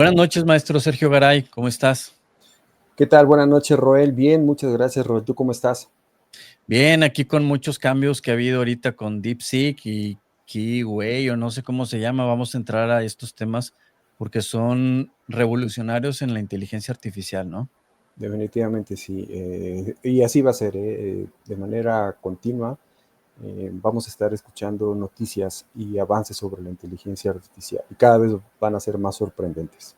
Buenas noches, maestro Sergio Garay, ¿cómo estás? ¿Qué tal? Buenas noches, Roel. Bien, muchas gracias, Roel. ¿Tú cómo estás? Bien, aquí con muchos cambios que ha habido ahorita con DeepSeek y Keyway, o no sé cómo se llama. Vamos a entrar a estos temas porque son revolucionarios en la inteligencia artificial, ¿no? Definitivamente sí. Y así va a ser, de manera continua. Vamos a estar escuchando noticias y avances sobre la inteligencia artificial. Y cada vez van a ser más sorprendentes.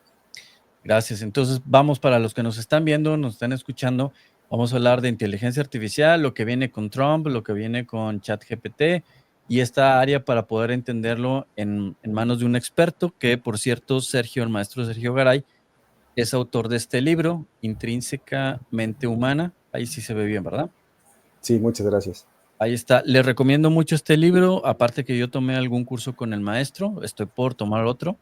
Gracias. Entonces, vamos para los que nos están viendo, nos están escuchando. Vamos a hablar de inteligencia artificial, lo que viene con Trump, lo que viene con ChatGPT y esta área para poder entenderlo en manos de un experto, que por cierto, Sergio, el maestro Sergio Garay, es autor de este libro, Intrínsecamente Humana. Ahí sí se ve bien, ¿verdad? Sí, muchas gracias. Ahí está. Les recomiendo mucho este libro, aparte que yo tomé algún curso con el maestro, estoy por tomar otro.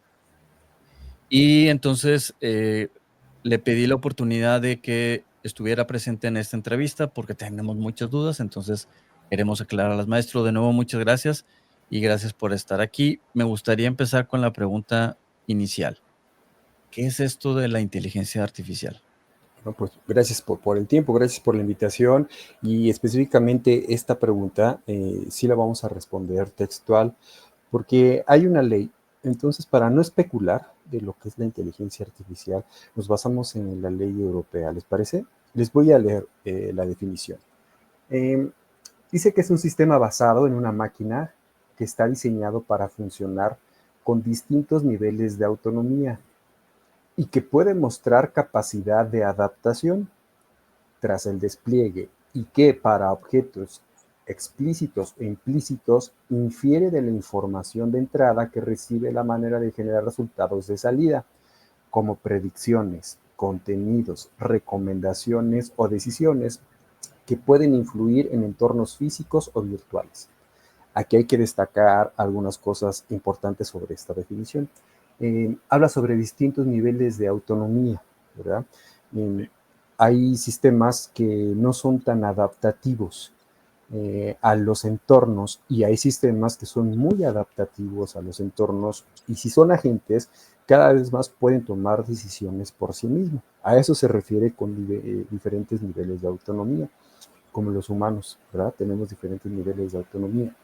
Y entonces le pedí la oportunidad de que estuviera presente en esta entrevista porque tenemos muchas dudas, entonces queremos aclararlas. Maestro, de nuevo, muchas gracias y gracias por estar aquí. Me gustaría empezar con la pregunta inicial. ¿Qué es esto de la inteligencia artificial? No, pues gracias por el tiempo, gracias por la invitación. Y específicamente esta pregunta sí la vamos a responder textual porque hay una ley. Entonces, para no especular de lo que es la inteligencia artificial, nos basamos en la ley europea. ¿Les parece? Les voy a leer la definición. Eh, Dice que es un sistema basado en una máquina que está diseñado para funcionar con distintos niveles de autonomía y que puede mostrar capacidad de adaptación tras el despliegue y que para objetos explícitos e implícitos infiere de la información de entrada que recibe la manera de generar resultados de salida, como predicciones, contenidos, recomendaciones o decisiones que pueden influir en entornos físicos o virtuales. Aquí hay que destacar algunas cosas importantes sobre esta definición. Habla sobre distintos niveles de autonomía, ¿verdad? Eh, Hay sistemas que no son tan adaptativos a los entornos y hay sistemas que son muy adaptativos a los entornos y si son agentes, cada vez más pueden tomar decisiones por sí mismos. A eso se refiere con diferentes niveles de autonomía, como los humanos, ¿verdad? Tenemos diferentes niveles de autonomía.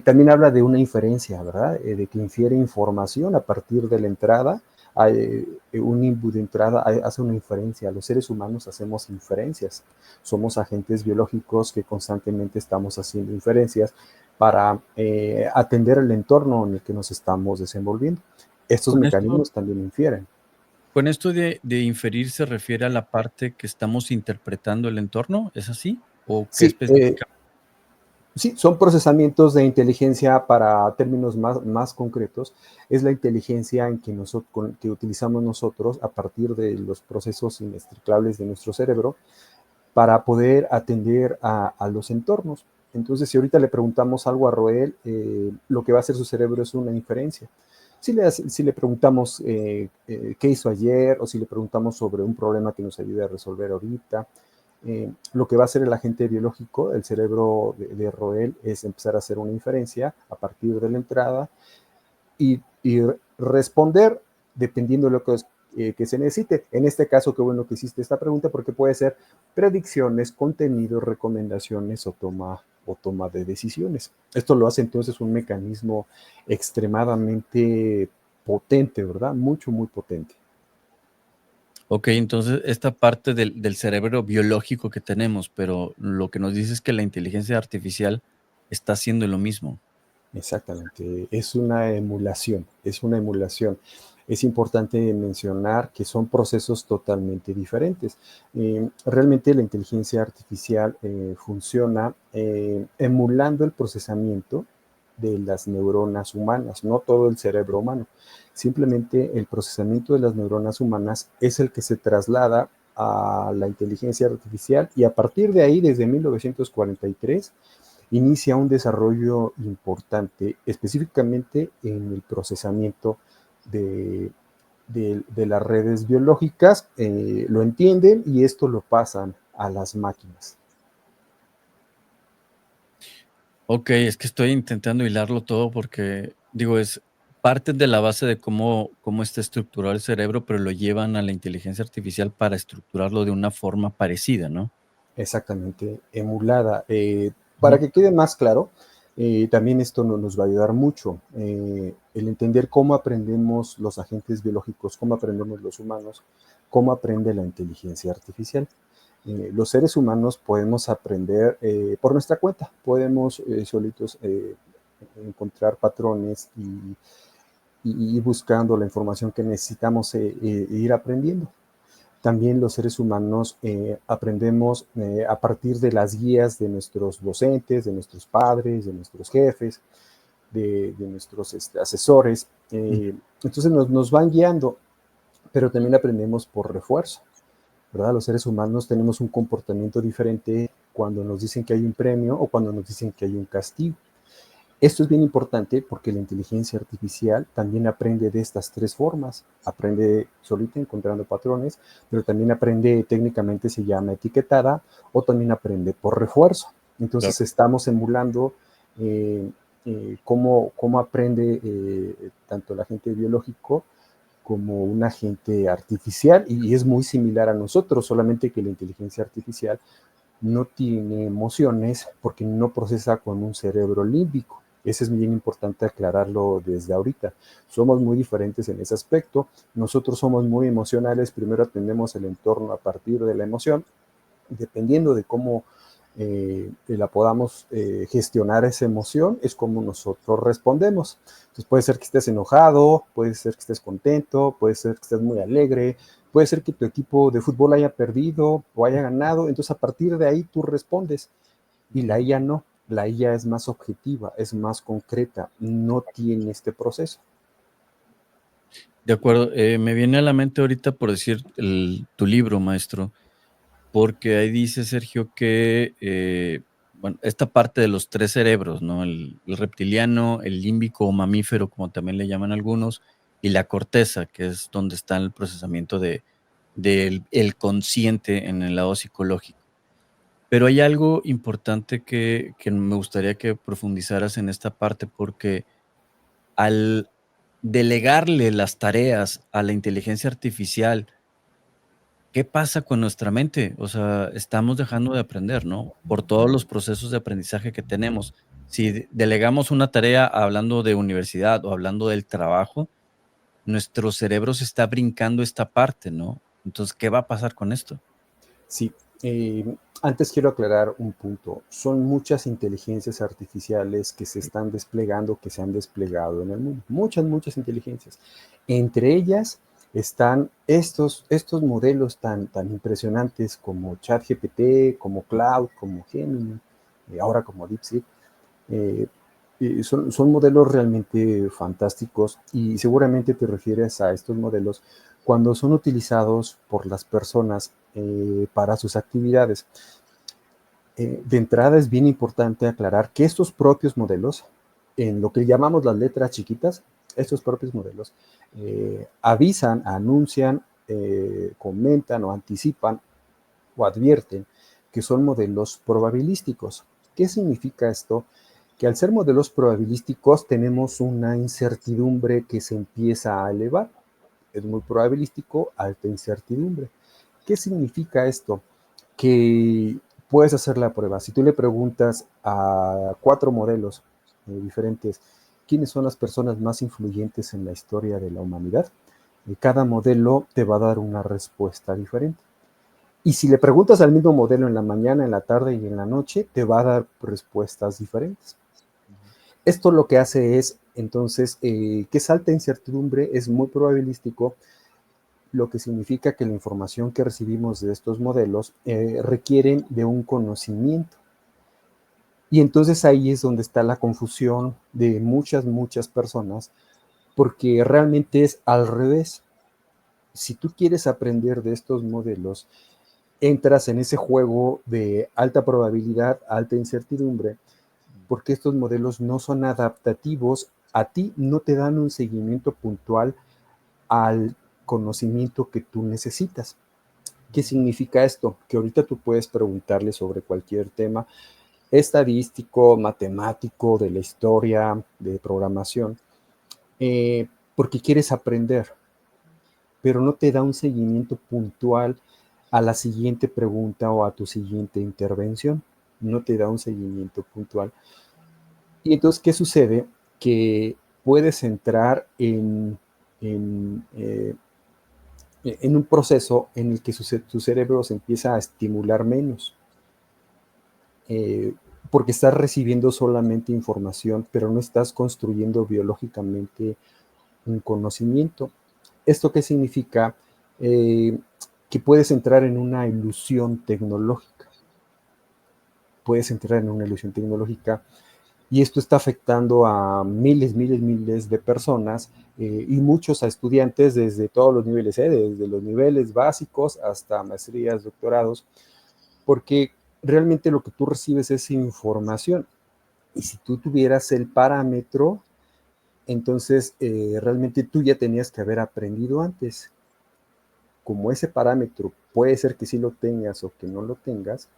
También habla de una inferencia, ¿verdad? De que infiere información a partir de la entrada. Hay un input de entrada hace una inferencia. Los seres humanos hacemos inferencias. Somos agentes biológicos que constantemente estamos haciendo inferencias para atender el entorno en el que nos estamos desenvolviendo. Estos Con esto, mecanismos también infieren. con esto de inferir se refiere a la parte que estamos interpretando el entorno, ¿es así? ¿O qué Sí, específica? sí, son procesamientos de inteligencia para términos más concretos. Es la inteligencia en que, que utilizamos nosotros a partir de los procesos inextricables de nuestro cerebro para poder atender a los entornos. Entonces, si ahorita le preguntamos algo a Roel, lo que va a hacer su cerebro es una inferencia. Si le preguntamos qué hizo ayer o si le preguntamos sobre un problema que nos ayude a resolver ahorita, lo que va a hacer el agente biológico, el cerebro de Roel, es empezar a hacer una inferencia a partir de la entrada y responder dependiendo de lo que se necesite. En este caso, qué bueno que hiciste esta pregunta porque puede ser predicciones, contenidos, recomendaciones o toma de decisiones. Esto lo hace entonces un mecanismo extremadamente potente, ¿verdad? Mucho, muy potente. Ok, entonces esta parte del cerebro biológico que tenemos, pero lo que nos dice es que la inteligencia artificial está haciendo lo mismo. Exactamente, es una emulación, es una emulación. Es importante mencionar que son procesos totalmente diferentes. Realmente la inteligencia artificial funciona emulando el procesamiento de las neuronas humanas, no todo el cerebro humano. Simplemente el procesamiento de las neuronas humanas es el que se traslada a la inteligencia artificial y a partir de ahí, desde 1943, inicia un desarrollo importante, específicamente en el procesamiento de, de las redes biológicas, lo entienden y esto lo pasan a las máquinas. Ok, es que estoy intentando hilarlo todo porque, digo, es parten de la base de cómo está estructurado el cerebro, pero lo llevan a la inteligencia artificial para estructurarlo de una forma parecida, ¿no? Exactamente, emulada. Para Ujú. que quede más claro, también esto nos va a ayudar mucho. El entender cómo aprendemos los agentes biológicos, cómo aprendemos los humanos, cómo aprende la inteligencia artificial. Los seres humanos podemos aprender por nuestra cuenta, podemos solitos encontrar patrones y ir buscando la información que necesitamos ir aprendiendo. También los seres humanos aprendemos a partir de las guías de nuestros docentes, de nuestros padres, de nuestros jefes, de nuestros asesores. Entonces nos van guiando, pero también aprendemos por refuerzo, ¿verdad? Los seres humanos tenemos un comportamiento diferente cuando nos dicen que hay un premio o cuando nos dicen que hay un castigo. Esto es bien importante porque la inteligencia artificial también aprende de estas tres formas. Aprende solita encontrando patrones, pero también aprende, técnicamente se llama etiquetada, o también aprende por refuerzo. Claro. Entonces estamos emulando cómo aprende tanto el agente biológico como un agente artificial, y es muy similar a nosotros, solamente que la inteligencia artificial no tiene emociones porque no procesa con un cerebro límbico. Eso es bien importante aclararlo desde ahorita. Somos muy diferentes en ese aspecto. Nosotros somos muy emocionales. Primero atendemos el entorno a partir de la emoción. Dependiendo de cómo la podamos gestionar esa emoción, es como nosotros respondemos. Entonces puede ser que estés enojado, puede ser que estés contento, puede ser que estés muy alegre, puede ser que tu equipo de fútbol haya perdido o haya ganado. Entonces a partir de ahí tú respondes. Y la IA no. La IA es más objetiva, es más concreta, no tiene este proceso. De acuerdo. Me viene a la mente ahorita por decir tu libro, maestro, porque ahí dice Sergio que, bueno, esta parte de los tres cerebros, ¿no? El reptiliano, el límbico o mamífero, como también le llaman algunos, y la corteza, que es donde está el procesamiento del el consciente en el lado psicológico. Pero hay algo importante que me gustaría que profundizaras en esta parte, porque al delegarle las tareas a la inteligencia artificial, ¿qué pasa con nuestra mente? O sea, estamos dejando de aprender, ¿no? Por todos los procesos de aprendizaje que tenemos. Si delegamos una tarea hablando de universidad o hablando del trabajo, nuestro cerebro se está brincando esta parte, ¿no? Entonces, ¿qué va a pasar con esto? Sí, antes quiero aclarar un punto. Son muchas inteligencias artificiales que se están desplegando, que se han desplegado en el mundo. Muchas inteligencias. Entre ellas están estos modelos tan impresionantes como ChatGPT, como Cloud, como Gemini, ahora como DeepSeek. Eh, son modelos realmente fantásticos y seguramente te refieres a estos modelos cuando son utilizados por las personas para sus actividades. De entrada es bien importante aclarar que estos propios modelos, en lo que llamamos las letras chiquitas, estos propios modelos avisan, anuncian, comentan o anticipan o advierten que son modelos probabilísticos. ¿Qué significa esto? Que al ser modelos probabilísticos tenemos una incertidumbre que se empieza a elevar. Es muy probabilístico, alta incertidumbre. ¿Qué significa esto? Que puedes hacer la prueba. Si tú le preguntas a 4 modelos diferentes quiénes son las personas más influyentes en la historia de la humanidad, cada modelo te va a dar una respuesta diferente. Y si le preguntas al mismo modelo en la mañana, en la tarde y en la noche, te va a dar respuestas diferentes. Esto lo que hace es, entonces, que es alta incertidumbre, es muy probabilístico, lo que significa que la información que recibimos de estos modelos requieren de un conocimiento. Y entonces ahí es donde está la confusión de muchas personas, porque realmente es al revés. Si tú quieres aprender de estos modelos, entras en ese juego de alta probabilidad, alta incertidumbre, porque estos modelos no son adaptativos a ti, no te dan un seguimiento puntual al conocimiento que tú necesitas. ¿Qué significa esto? Que ahorita tú puedes preguntarle sobre cualquier tema estadístico, matemático, de la historia, de programación, porque quieres aprender, pero no te da un seguimiento puntual a la siguiente pregunta o a tu siguiente intervención. No te da un seguimiento puntual. Y entonces, ¿qué sucede? Que puedes entrar en un proceso en el que tu cerebro se empieza a estimular menos, eh, porque estás recibiendo solamente información, pero no estás construyendo biológicamente un conocimiento. ¿Esto qué significa? Que puedes entrar en una ilusión tecnológica. Puedes entrar en una ilusión tecnológica y esto está afectando a miles de personas y muchos a estudiantes desde todos los niveles, desde los niveles básicos hasta maestrías, doctorados, porque realmente lo que tú recibes es información. Y si tú tuvieras el parámetro, entonces realmente tú ya tenías que haber aprendido antes. Como ese parámetro puede ser que sí lo tengas o que no lo tengas,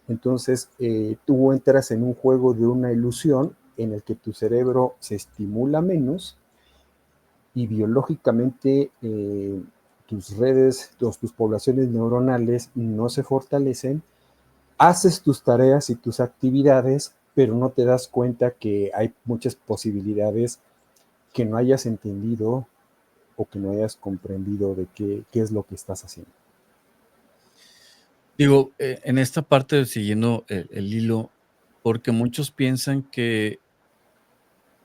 entonces tú entras en un juego de una ilusión en el que tu cerebro se estimula menos y biológicamente tus redes, tus poblaciones neuronales no se fortalecen, haces tus tareas y tus actividades, pero no te das cuenta que hay muchas posibilidades que no hayas entendido o que no hayas comprendido de qué es lo que estás haciendo. Digo, en esta parte, siguiendo el hilo, porque muchos piensan que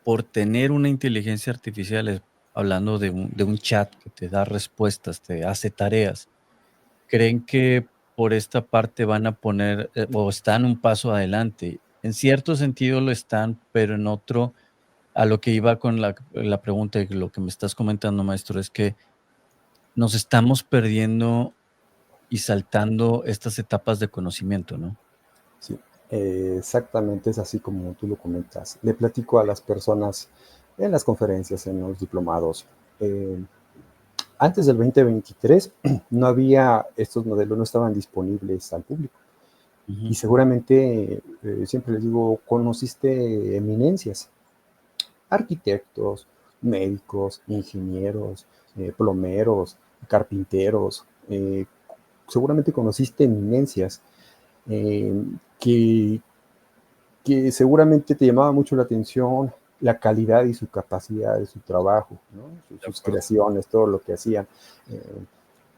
por tener una inteligencia artificial, hablando de un chat que te da respuestas, te hace tareas, creen que por esta parte van a poner, o están un paso adelante. En cierto sentido lo están, pero en otro, a lo que iba con la pregunta y lo que me estás comentando, maestro, es que nos estamos perdiendo y saltando estas etapas de conocimiento, ¿no? Sí, exactamente es así como tú lo comentas. Le platico a las personas en las conferencias, en los diplomados. eh, Antes del 2023 no había, estos modelos no estaban disponibles al público. Y Ujú. seguramente, siempre les digo, conociste eminencias, arquitectos, médicos, ingenieros, plomeros, carpinteros. Seguramente conociste eminencias eh, que, que seguramente te llamaba mucho la atención la calidad y su capacidad de su trabajo, ¿no? De Sus acuerdo. creaciones, todo lo que hacían. Eh,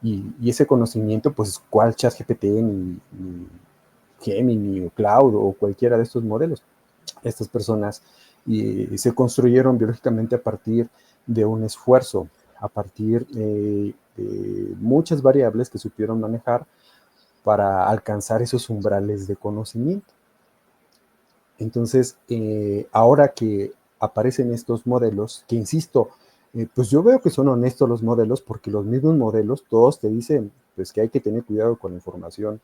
y ese conocimiento, pues, ¿cuál ChatGPT ni Gemini o Cloud o cualquiera de estos modelos? Estas personas se construyeron biológicamente a partir de un esfuerzo, a partir de muchas variables que supieron manejar para alcanzar esos umbrales de conocimiento. Entonces, ahora que aparecen estos modelos, que insisto, pues yo veo que son honestos los modelos porque los mismos modelos todos te dicen pues que hay que tener cuidado con la información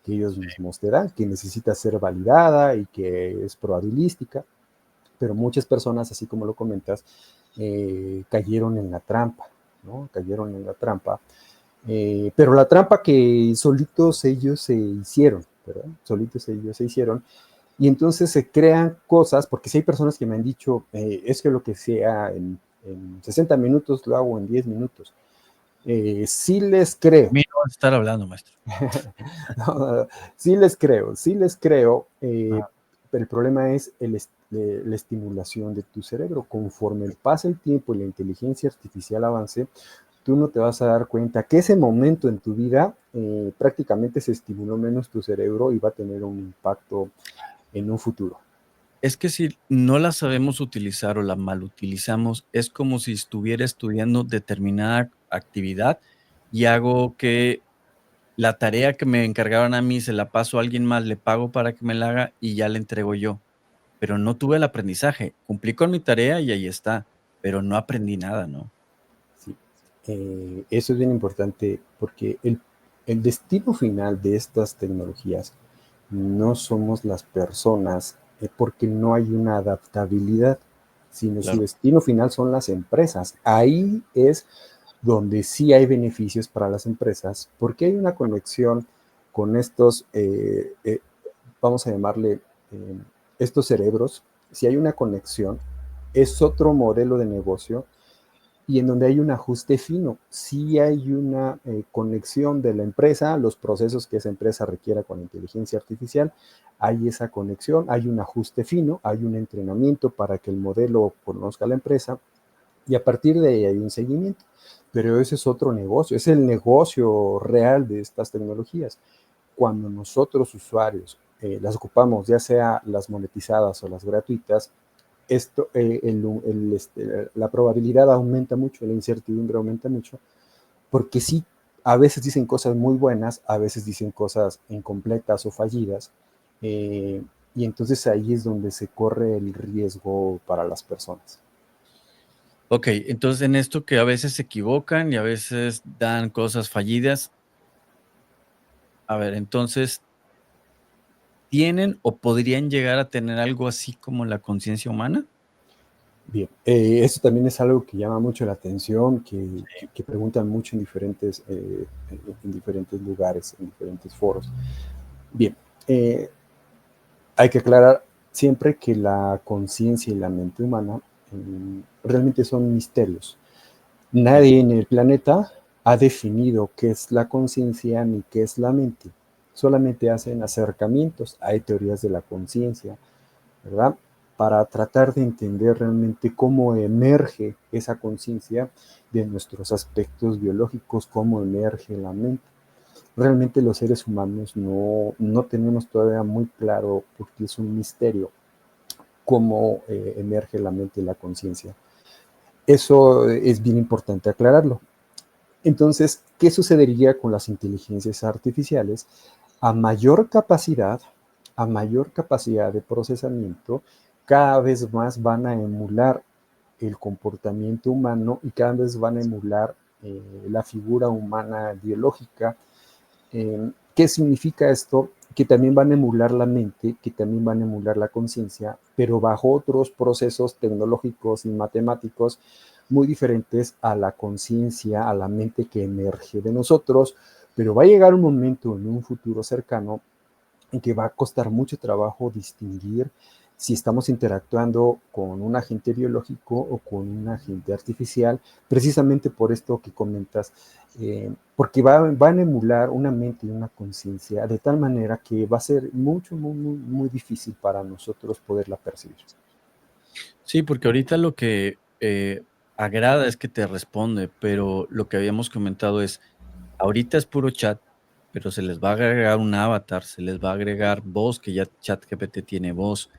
que ellos mismos te dan, que necesita ser validada y que es probabilística, pero muchas personas, así como lo comentas, cayeron en la trampa, ¿no? Cayeron en la trampa, pero la trampa que solitos ellos se hicieron, ¿verdad? Solitos ellos se hicieron y entonces se crean cosas, porque si hay personas que me han dicho, es que lo que sea en 60 minutos lo hago en 10 minutos. Sí les creo, Mí no vas a estar hablando, maestro. no, sí les creo, Ah, pero el problema es la estimulación de tu cerebro. Conforme pasa el tiempo y la inteligencia artificial avance, tú no te vas a dar cuenta que ese momento en tu vida prácticamente se estimuló menos tu cerebro y va a tener un impacto en un futuro. es que si no la sabemos utilizar o la mal utilizamos, es como si estuviera estudiando determinada actividad y hago que la tarea que me encargaron a mí se la paso a alguien más, le pago para que me la haga y ya la entrego yo. Pero no tuve el aprendizaje. Cumplí con mi tarea y ahí está, pero no aprendí nada, ¿no? Sí. Eso es bien importante porque el destino final de estas tecnologías no somos las personas porque no hay una adaptabilidad, sino su Claro. destino final son las empresas. Ahí es donde sí hay beneficios para las empresas porque hay una conexión con estos, vamos a llamarle, estos cerebros, si hay una conexión es otro modelo de negocio y en donde hay un ajuste fino. Sí hay una conexión de la empresa, los procesos que esa empresa requiera con inteligencia artificial, hay esa conexión, hay un ajuste fino, hay un entrenamiento para que el modelo conozca a la empresa y a partir de ahí hay un seguimiento. Pero ese es otro negocio, es el negocio real de estas tecnologías. Cuando nosotros usuarios las ocupamos, ya sea las monetizadas o las gratuitas, la probabilidad aumenta mucho, la incertidumbre aumenta mucho, porque sí, a veces dicen cosas muy buenas, a veces dicen cosas incompletas o fallidas, eh, y entonces ahí es donde se corre el riesgo para las personas. Ok, entonces en esto que a veces se equivocan y a veces dan cosas fallidas, a ver, entonces, ¿tienen o podrían llegar a tener algo así como la conciencia humana? Bien, eso también es algo que llama mucho la atención, que preguntan mucho en diferentes lugares, en diferentes foros. Bien, hay que aclarar siempre que la conciencia y la mente humana realmente son misterios. Sí. Nadie en el planeta ha definido qué es la conciencia ni qué es la mente. Solamente hacen acercamientos. Hay teorías de la conciencia, ¿verdad? Para tratar de entender realmente cómo emerge esa conciencia de nuestros aspectos biológicos, cómo emerge la mente. Realmente los seres humanos no tenemos todavía muy claro, porque es un misterio, cómo emerge la mente y la conciencia. Eso es bien importante aclararlo. Entonces, ¿qué sucedería con las inteligencias artificiales? A mayor capacidad, a mayor capacidad de procesamiento, cada vez más van a emular el comportamiento humano y cada vez van a emular la figura humana biológica. ¿Qué significa esto? Que también van a emular la mente, que también van a emular la conciencia, pero bajo otros procesos tecnológicos y matemáticos muy diferentes a la conciencia, a la mente que emerge de nosotros, pero va a llegar un momento en un futuro cercano en que va a costar mucho trabajo distinguir si estamos interactuando con un agente biológico o con un agente artificial, precisamente por esto que comentas, porque van a emular una mente y una conciencia de tal manera que va a ser muy difícil para nosotros poderla percibir. Sí, porque ahorita lo que agrada es que te responde, pero lo que habíamos comentado es, ahorita es puro chat, pero se les va a agregar un avatar, se les va a agregar voz, que ya ChatGPT tiene voz.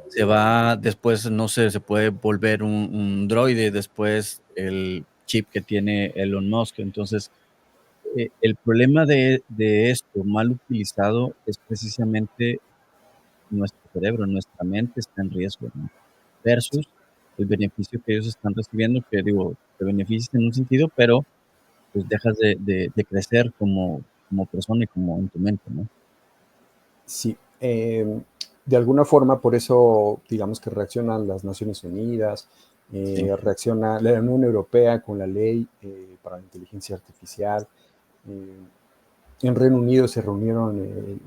Se va después, no sé, se puede volver un droide, después el chip que tiene Elon Musk. Entonces, el problema de esto mal utilizado es precisamente nuestro cerebro, nuestra mente está en riesgo, ¿no? Versus el beneficio que ellos están recibiendo, que digo, te beneficias en un sentido, pero, pues, dejas de crecer como persona y como en tu mente, ¿no? Sí, de alguna forma por eso digamos que reaccionan las Naciones Unidas, Sí. reacciona la Unión Europea con la ley para la inteligencia artificial. eh, en Reino Unido se reunieron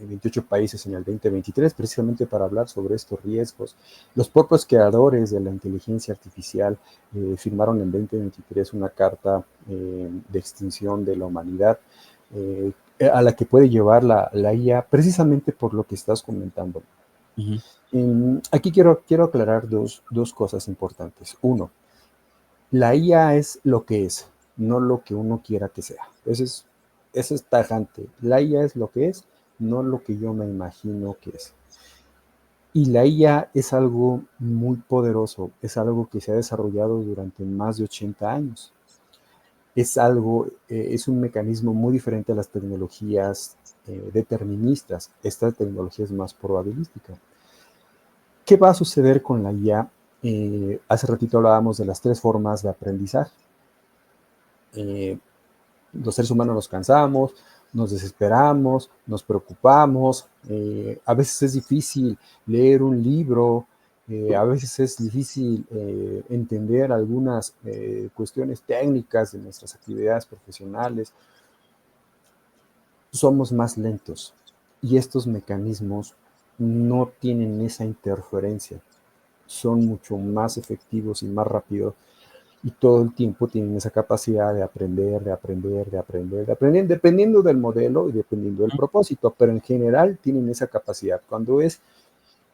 28 países en el 2023 precisamente para hablar sobre estos riesgos. Los propios creadores de la inteligencia artificial firmaron en 2023 una carta de extinción de la humanidad eh, a la que puede llevar la IA precisamente por lo que estás comentando. Ujú. Aquí quiero aclarar dos cosas importantes. Uno, la IA es lo que es, no lo que uno quiera que sea. Eso es tajante. La IA es lo que es, no lo que yo me imagino que es. Y la IA es algo muy poderoso, es algo que se ha desarrollado durante más de 80 años. Es un mecanismo muy diferente a las tecnologías deterministas. Esta tecnología es más probabilística. ¿Qué va a suceder con la IA? Hace ratito hablábamos de las tres formas de aprendizaje. Eh, los seres humanos nos cansamos, nos desesperamos, nos preocupamos, a veces es difícil leer un libro, a veces es difícil entender algunas cuestiones técnicas de nuestras actividades profesionales, somos más lentos y estos mecanismos no tienen esa interferencia. son mucho más efectivos y más rápidos y todo el tiempo tienen esa capacidad de aprender, de aprender, de aprender, de aprender, dependiendo del modelo y dependiendo del propósito, pero en general tienen esa capacidad. Cuando es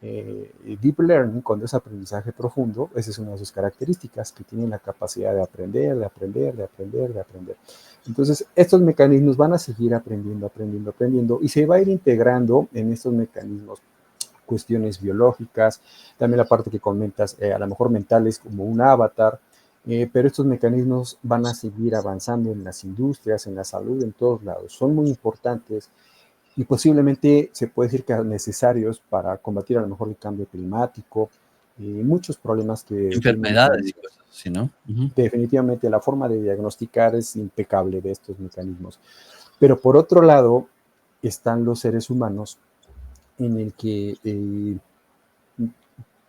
deep learning, cuando es aprendizaje profundo, esa es una de sus características, que tienen la capacidad de aprender, de aprender, de aprender, de aprender. Entonces, estos mecanismos van a seguir aprendiendo, aprendiendo, aprendiendo, y se va a ir integrando en estos mecanismos cuestiones biológicas, también la parte que comentas, a lo mejor mentales como un avatar, pero estos mecanismos van a seguir avanzando en las industrias, en la salud, en todos lados. Son muy importantes y posiblemente se puede decir que necesarios para combatir a lo mejor el cambio climático y muchos problemas que tiene la Enfermedades y humanidad. cosas así, ¿no? Ujú. Definitivamente la forma de diagnosticar es impecable de estos mecanismos. Pero por otro lado están los seres humanos en el que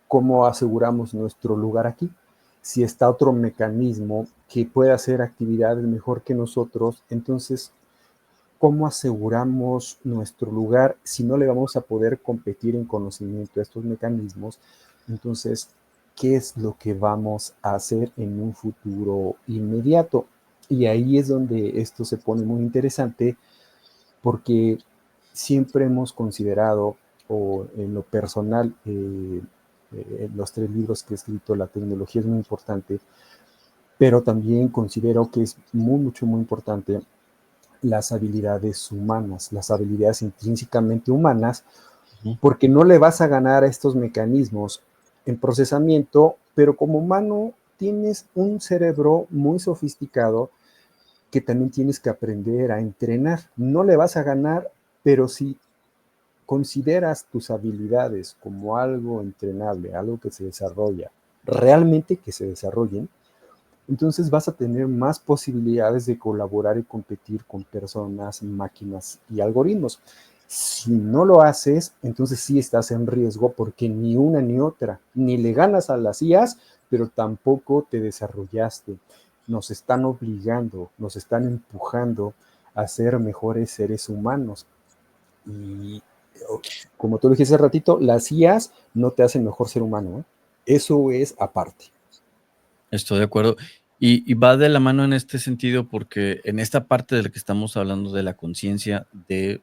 cómo aseguramos nuestro lugar aquí. Si está otro mecanismo que puede hacer actividades mejor que nosotros, entonces, ¿cómo aseguramos nuestro lugar si no le vamos a poder competir en conocimiento a estos mecanismos? Entonces, ¿qué es lo que vamos a hacer en un futuro inmediato? Y ahí es donde esto se pone muy interesante porque siempre hemos considerado, o en lo personal, en los 3 libros que he escrito, la tecnología es muy importante, pero también considero que es mucho, muy importante las habilidades humanas, las habilidades intrínsecamente humanas, porque no le vas a ganar a estos mecanismos en procesamiento, pero como humano tienes un cerebro muy sofisticado que también tienes que aprender a entrenar. No le vas a ganar, pero si consideras tus habilidades como algo entrenable, algo que se desarrolla, realmente que se desarrollen, entonces vas a tener más posibilidades de colaborar y competir con personas, máquinas y algoritmos. Si no lo haces, entonces sí estás en riesgo porque ni una ni otra, ni le ganas a las IAs, pero tampoco te desarrollaste. Nos están obligando, nos están empujando a ser mejores seres humanos. Y como tú lo dijiste hace ratito, las IAs no te hacen mejor ser humano, ¿eh? Eso es aparte. Estoy de acuerdo. Y va de la mano en este sentido, porque en esta parte de la que estamos hablando de la conciencia de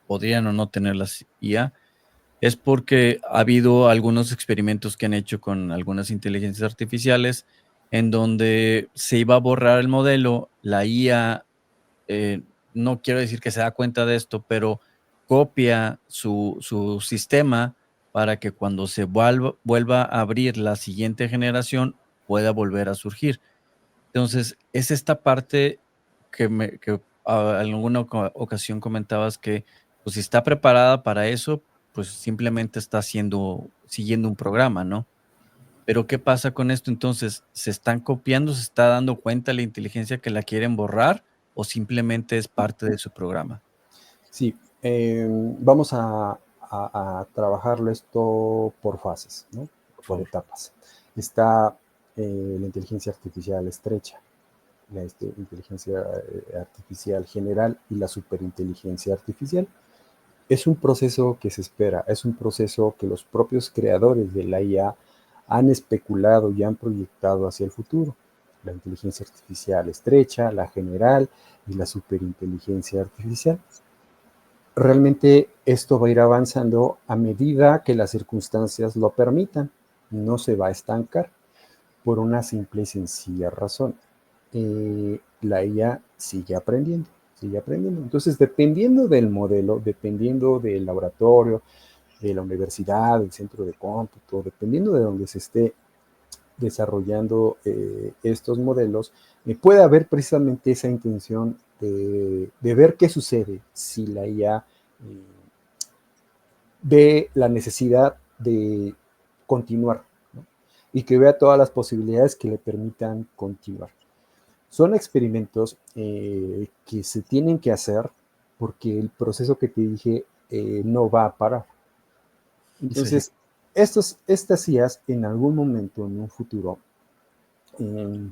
podrían o no tener las IA, es porque ha habido algunos experimentos que han hecho con algunas inteligencias artificiales en donde se iba a borrar el modelo, la IA, no quiero decir que se da cuenta de esto, pero copia su sistema para que cuando se vuelva a abrir la siguiente generación pueda volver a surgir. Entonces, es esta parte que en alguna ocasión comentabas que, pues, si está preparada para eso, pues, simplemente está siguiendo un programa, ¿no? Pero, ¿qué pasa con esto? Entonces, ¿se están copiando, se está dando cuenta la inteligencia que la quieren borrar, o simplemente es parte de su programa? Sí, vamos a trabajarlo esto por fases, ¿no? Por Por favor. etapas. Está la inteligencia artificial estrecha, la inteligencia artificial general y la superinteligencia artificial. Es un proceso que se espera, es un proceso que los propios creadores de la IA han especulado y han proyectado hacia el futuro. La inteligencia artificial estrecha, la general y la superinteligencia artificial. Realmente esto va a ir avanzando a medida que las circunstancias lo permitan. No se va a estancar por una simple y sencilla razón. La IA sigue aprendiendo, sigue aprendiendo. Entonces, dependiendo del modelo, dependiendo del laboratorio, de la universidad, del centro de cómputo, dependiendo de donde se esté desarrollando estos modelos, puede haber precisamente esa intención de ver qué sucede si la IA ve la necesidad de continuar, ¿no? Y que vea todas las posibilidades que le permitan continuar. Son experimentos que se tienen que hacer porque el proceso que te dije no va a parar. Sí, Entonces, estas IAs en algún momento, en un futuro, eh,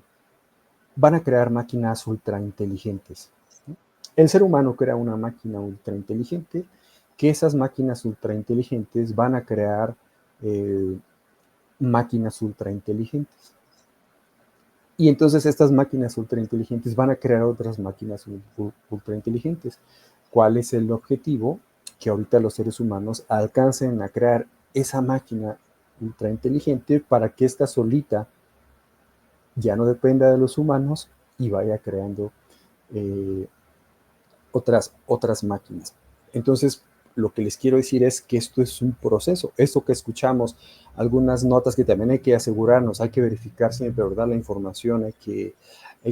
van a crear máquinas ultra inteligentes, ¿no? El ser humano crea una máquina ultra inteligente, que esas máquinas ultra inteligentes van a crear eh, máquinas ultra inteligentes. Y entonces estas máquinas ultra inteligentes van a crear otras máquinas ultra inteligentes. ¿Cuál es el objetivo? Que ahorita los seres humanos alcancen a crear esa máquina ultra inteligente para que esta solita ya no dependa de los humanos y vaya creando eh, otras máquinas. Entonces, lo que les quiero decir es que esto es un proceso. Esto que escuchamos, algunas notas que también hay que asegurarnos, hay que verificar siempre, ¿verdad? La información, hay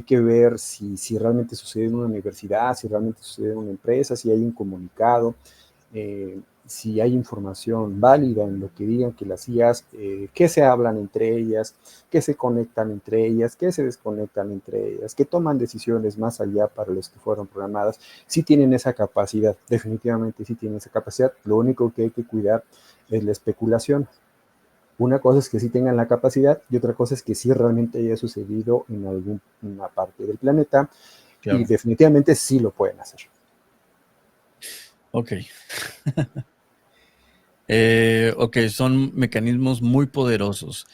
que ver si realmente sucede en una universidad, si realmente sucede en una empresa, si hay un comunicado, si hay información válida en lo que digan que las IAs, qué se hablan entre ellas, qué se conectan entre ellas, qué se desconectan entre ellas, qué toman decisiones más allá para los que fueron programadas, si tienen esa capacidad, definitivamente sí tienen esa capacidad, lo único que hay que cuidar es la especulación. Una cosa es que sí tengan la capacidad y otra cosa es que sí realmente haya sucedido en alguna parte del planeta y Claro. definitivamente sí lo pueden hacer. Ok. Ok, son mecanismos muy poderosos.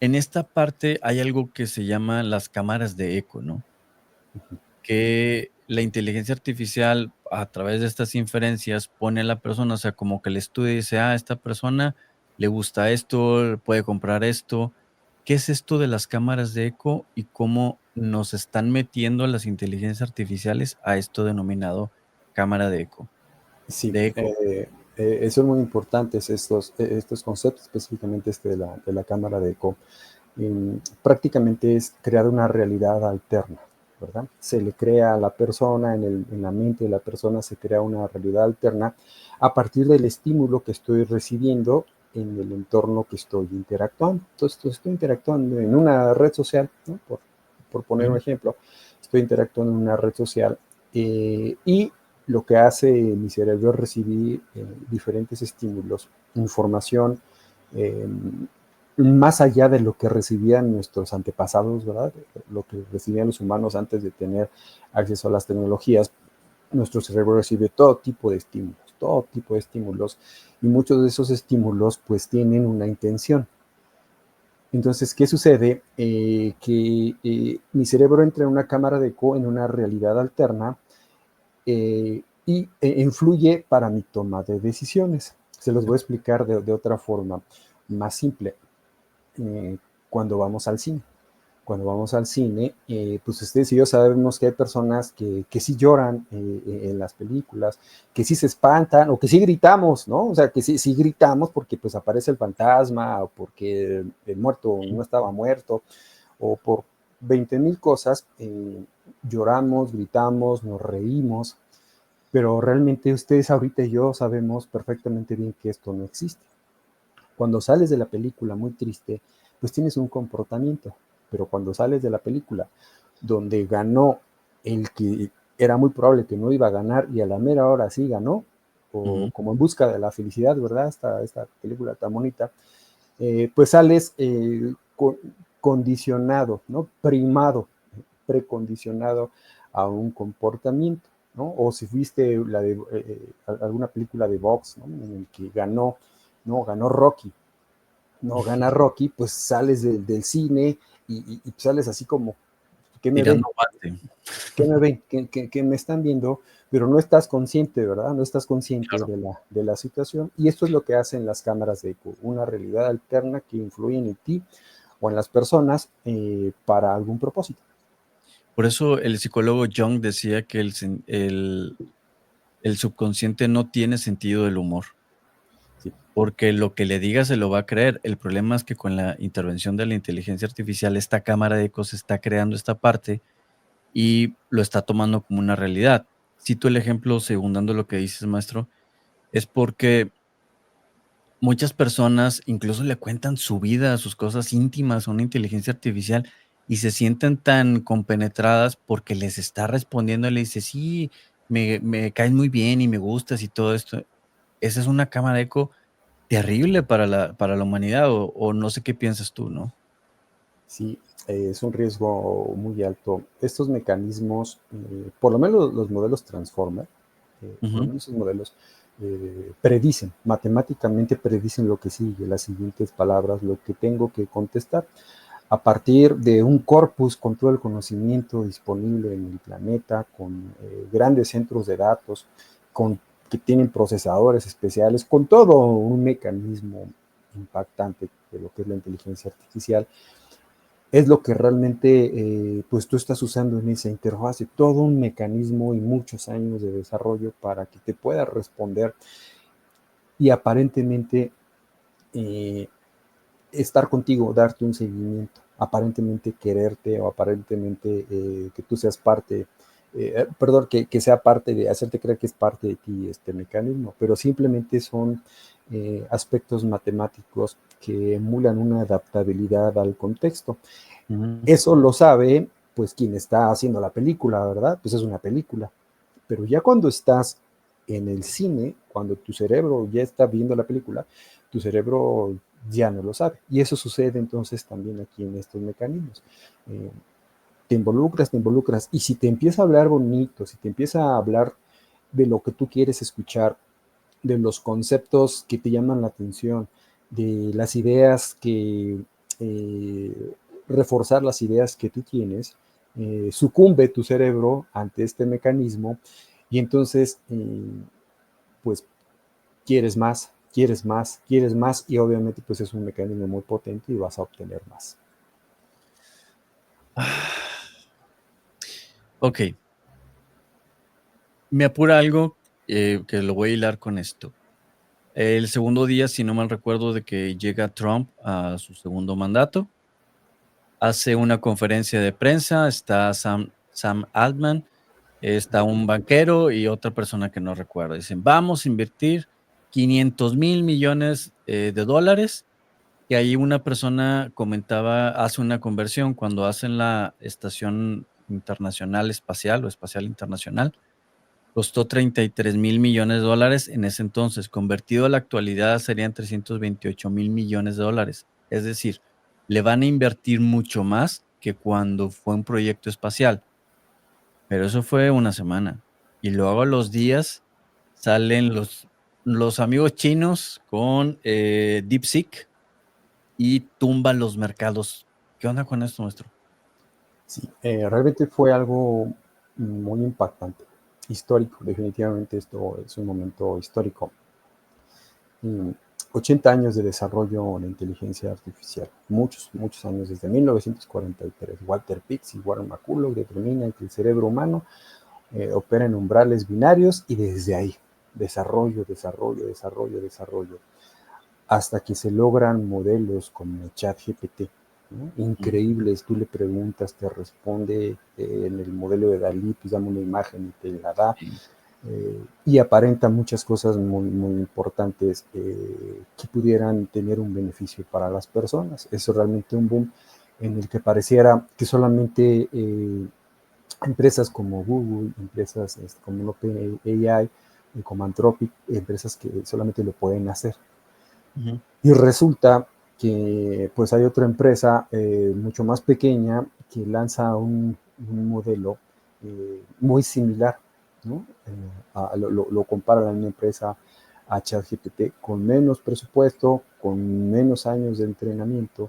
En esta parte hay algo que se llama las cámaras de eco, ¿no? Que la inteligencia artificial, a través de estas inferencias, pone a la persona, o sea, como que el estudio dice, esta persona le gusta esto, puede comprar esto. ¿Qué es esto de las cámaras de eco y cómo nos están metiendo las inteligencias artificiales a esto denominado cámara de eco? Sí, De eco. son muy importantes estos conceptos, específicamente este de la cámara de eco. Prácticamente es crear una realidad alterna, ¿verdad? Se le crea a la persona, en la mente de la persona se crea una realidad alterna a partir del estímulo que estoy recibiendo en el entorno que estoy interactuando. Entonces, estoy interactuando en una red social, ¿no? Por poner un Ujú, ejemplo, estoy interactuando en una red social y lo que hace mi cerebro es recibir diferentes estímulos, información, eh, más allá de lo que recibían nuestros antepasados, ¿verdad? Lo que recibían los humanos antes de tener acceso a las tecnologías, nuestro cerebro recibe todo tipo de estímulos, y muchos de esos estímulos pues tienen una intención. Entonces, ¿qué sucede? Que mi cerebro entra en una cámara de eco, en una realidad alterna, y influye para mi toma de decisiones. Se los voy a explicar de otra forma más simple. Eh, cuando vamos al cine. Cuando vamos al cine, pues ustedes y yo sabemos que hay personas que sí lloran en las películas, que sí se espantan o que sí gritamos, ¿no? O sea, que sí, sí gritamos porque pues aparece el fantasma o porque el muerto no estaba muerto o por 20,000 cosas. Lloramos, gritamos, nos reímos, pero realmente ustedes ahorita y yo sabemos perfectamente bien que esto no existe. Cuando sales de la película muy triste, pues tienes un comportamiento, pero cuando sales de la película donde ganó el que era muy probable que no iba a ganar y a la mera hora sí ganó, o ujú. como En busca de la felicidad, ¿verdad? Esta película tan bonita, pues sales condicionado, ¿no? Primado, precondicionado a un comportamiento, ¿no? O si fuiste alguna película de box, ¿no? En el que ganó, ¿no? Ganó Rocky, no gana Rocky, pues sales del cine y sales así como, ¿qué me ven? Tirando guante. ¿Qué me ven? ¿Qué me están viendo? Pero no estás consciente, ¿verdad? No estás consciente Claro. de la situación. Y esto es lo que hacen las cámaras de eco, una realidad alterna que influyen en ti o en las personas para algún propósito. Por eso el psicólogo Jung decía que el subconsciente no tiene sentido del humor, Sí, porque lo que le diga se lo va a creer. El problema es que con la intervención de la inteligencia artificial, esta cámara de ecos está creando esta parte y lo está tomando como una realidad. Cito el ejemplo, segundando lo que dices, maestro, es porque muchas personas incluso le cuentan su vida, sus cosas íntimas a una inteligencia artificial y se sienten tan compenetradas porque les está respondiendo, le dice, sí, me caes muy bien y me gustas y todo esto. Esa es una cámara de eco terrible para la humanidad, o no sé qué piensas tú, ¿no? sí, es un riesgo muy alto. Estos mecanismos, por lo menos los modelos Transformer, por lo Ujú, menos esos modelos, predicen, matemáticamente predicen lo que sigue, las siguientes palabras, lo que tengo que contestar, a partir de un corpus con todo el conocimiento disponible en el planeta, con grandes centros de datos, que tienen procesadores especiales, con todo un mecanismo impactante de lo que es la inteligencia artificial, es lo que realmente pues tú estás usando en esa interfase, todo un mecanismo y muchos años de desarrollo para que te pueda responder y aparentemente eh, estar contigo, darte un seguimiento, aparentemente quererte o aparentemente que tú seas parte, perdón, que sea parte de, hacerte creer que es parte de ti este mecanismo, pero simplemente son aspectos matemáticos que emulan una adaptabilidad al contexto. Eso lo sabe, pues, quien está haciendo la película, ¿verdad? Pues es una película. Pero ya cuando estás en el cine, cuando tu cerebro ya está viendo la película, tu cerebro ya no lo sabe. Y eso sucede entonces también aquí en estos mecanismos. Eh, te involucras, y si te empieza a hablar bonito, si te empieza a hablar de lo que tú quieres escuchar, de los conceptos que te llaman la atención, de las ideas que, reforzar las ideas que tú tienes, sucumbe tu cerebro ante este mecanismo y entonces, pues, quieres más, quieres más, quieres más y obviamente pues es un mecanismo muy potente y vas a obtener más. Ok, me apura algo que lo voy a hilar con esto. El segundo día, si no mal recuerdo, de que llega Trump a su segundo mandato, hace una conferencia de prensa, está Sam Altman, está un banquero y otra persona que no recuerdo. Dicen, vamos a invertir 500,000 millones de dólares. Y ahí una persona comentaba, hace una conversión cuando hacen la Estación Internacional Espacial o Espacial Internacional, costó 33,000 millones de dólares en ese entonces. Convertido a la actualidad serían 328,000 millones de dólares. Es decir, le van a invertir mucho más que cuando fue un proyecto espacial. Pero eso fue una semana. Y luego a los días salen los amigos chinos con DeepSeek y tumban los mercados. ¿Qué onda con esto, maestro? Sí, realmente fue algo muy impactante, histórico, definitivamente esto es un momento histórico. 80 años de desarrollo en la inteligencia artificial, muchos, muchos años, desde 1943. Walter Pitts y Warren McCulloch determinan que el cerebro humano opera en umbrales binarios y desde ahí, desarrollo, desarrollo, desarrollo, desarrollo, hasta que se logran modelos como ChatGPT, ¿no? Increíbles, tú le preguntas, te responde en el modelo de Dalí, pues dame una imagen y te la da, Sí. y aparenta muchas cosas muy, muy importantes que pudieran tener un beneficio para las personas. Es realmente un boom en el que pareciera que solamente empresas como Google, empresas como OpenAI, como Anthropic, empresas que solamente lo pueden hacer. Ujú. Y resulta que pues hay otra empresa mucho más pequeña que lanza un modelo muy similar, ¿no? Lo compara la misma empresa a ChatGPT con menos presupuesto, con menos años de entrenamiento,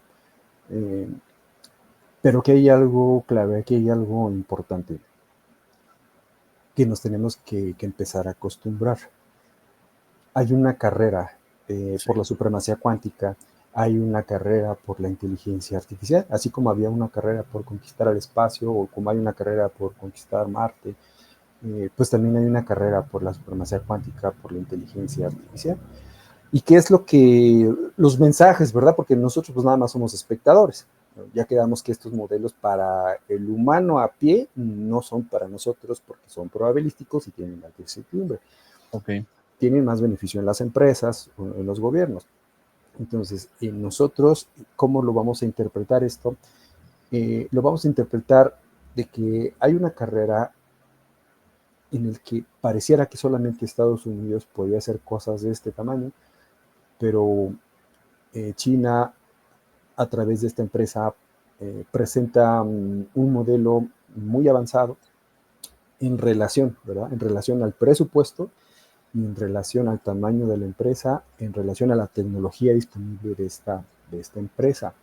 eh, pero que hay algo clave, que hay algo importante que nos tenemos que empezar a acostumbrar. Hay una carrera Sí. por la supremacía cuántica, hay una carrera por la inteligencia artificial, así como había una carrera por conquistar el espacio o como hay una carrera por conquistar Marte, pues también hay una carrera por la supremacía cuántica, por la inteligencia artificial. ¿Y qué es lo que los mensajes, verdad? Porque nosotros pues nada más somos espectadores. Ya quedamos que estos modelos para el humano a pie no son para nosotros porque son probabilísticos y tienen alta incertidumbre. Ok. Tienen más beneficio en las empresas o en los gobiernos. Entonces, nosotros, ¿cómo lo vamos a interpretar esto? Lo vamos a interpretar de que hay una carrera en el que pareciera que solamente Estados Unidos podía hacer cosas de este tamaño, pero China, a través de esta empresa, presenta un modelo muy avanzado en relación, ¿verdad? En relación al presupuesto ni en relación al tamaño de la empresa, en relación a la tecnología disponible de esta empresa.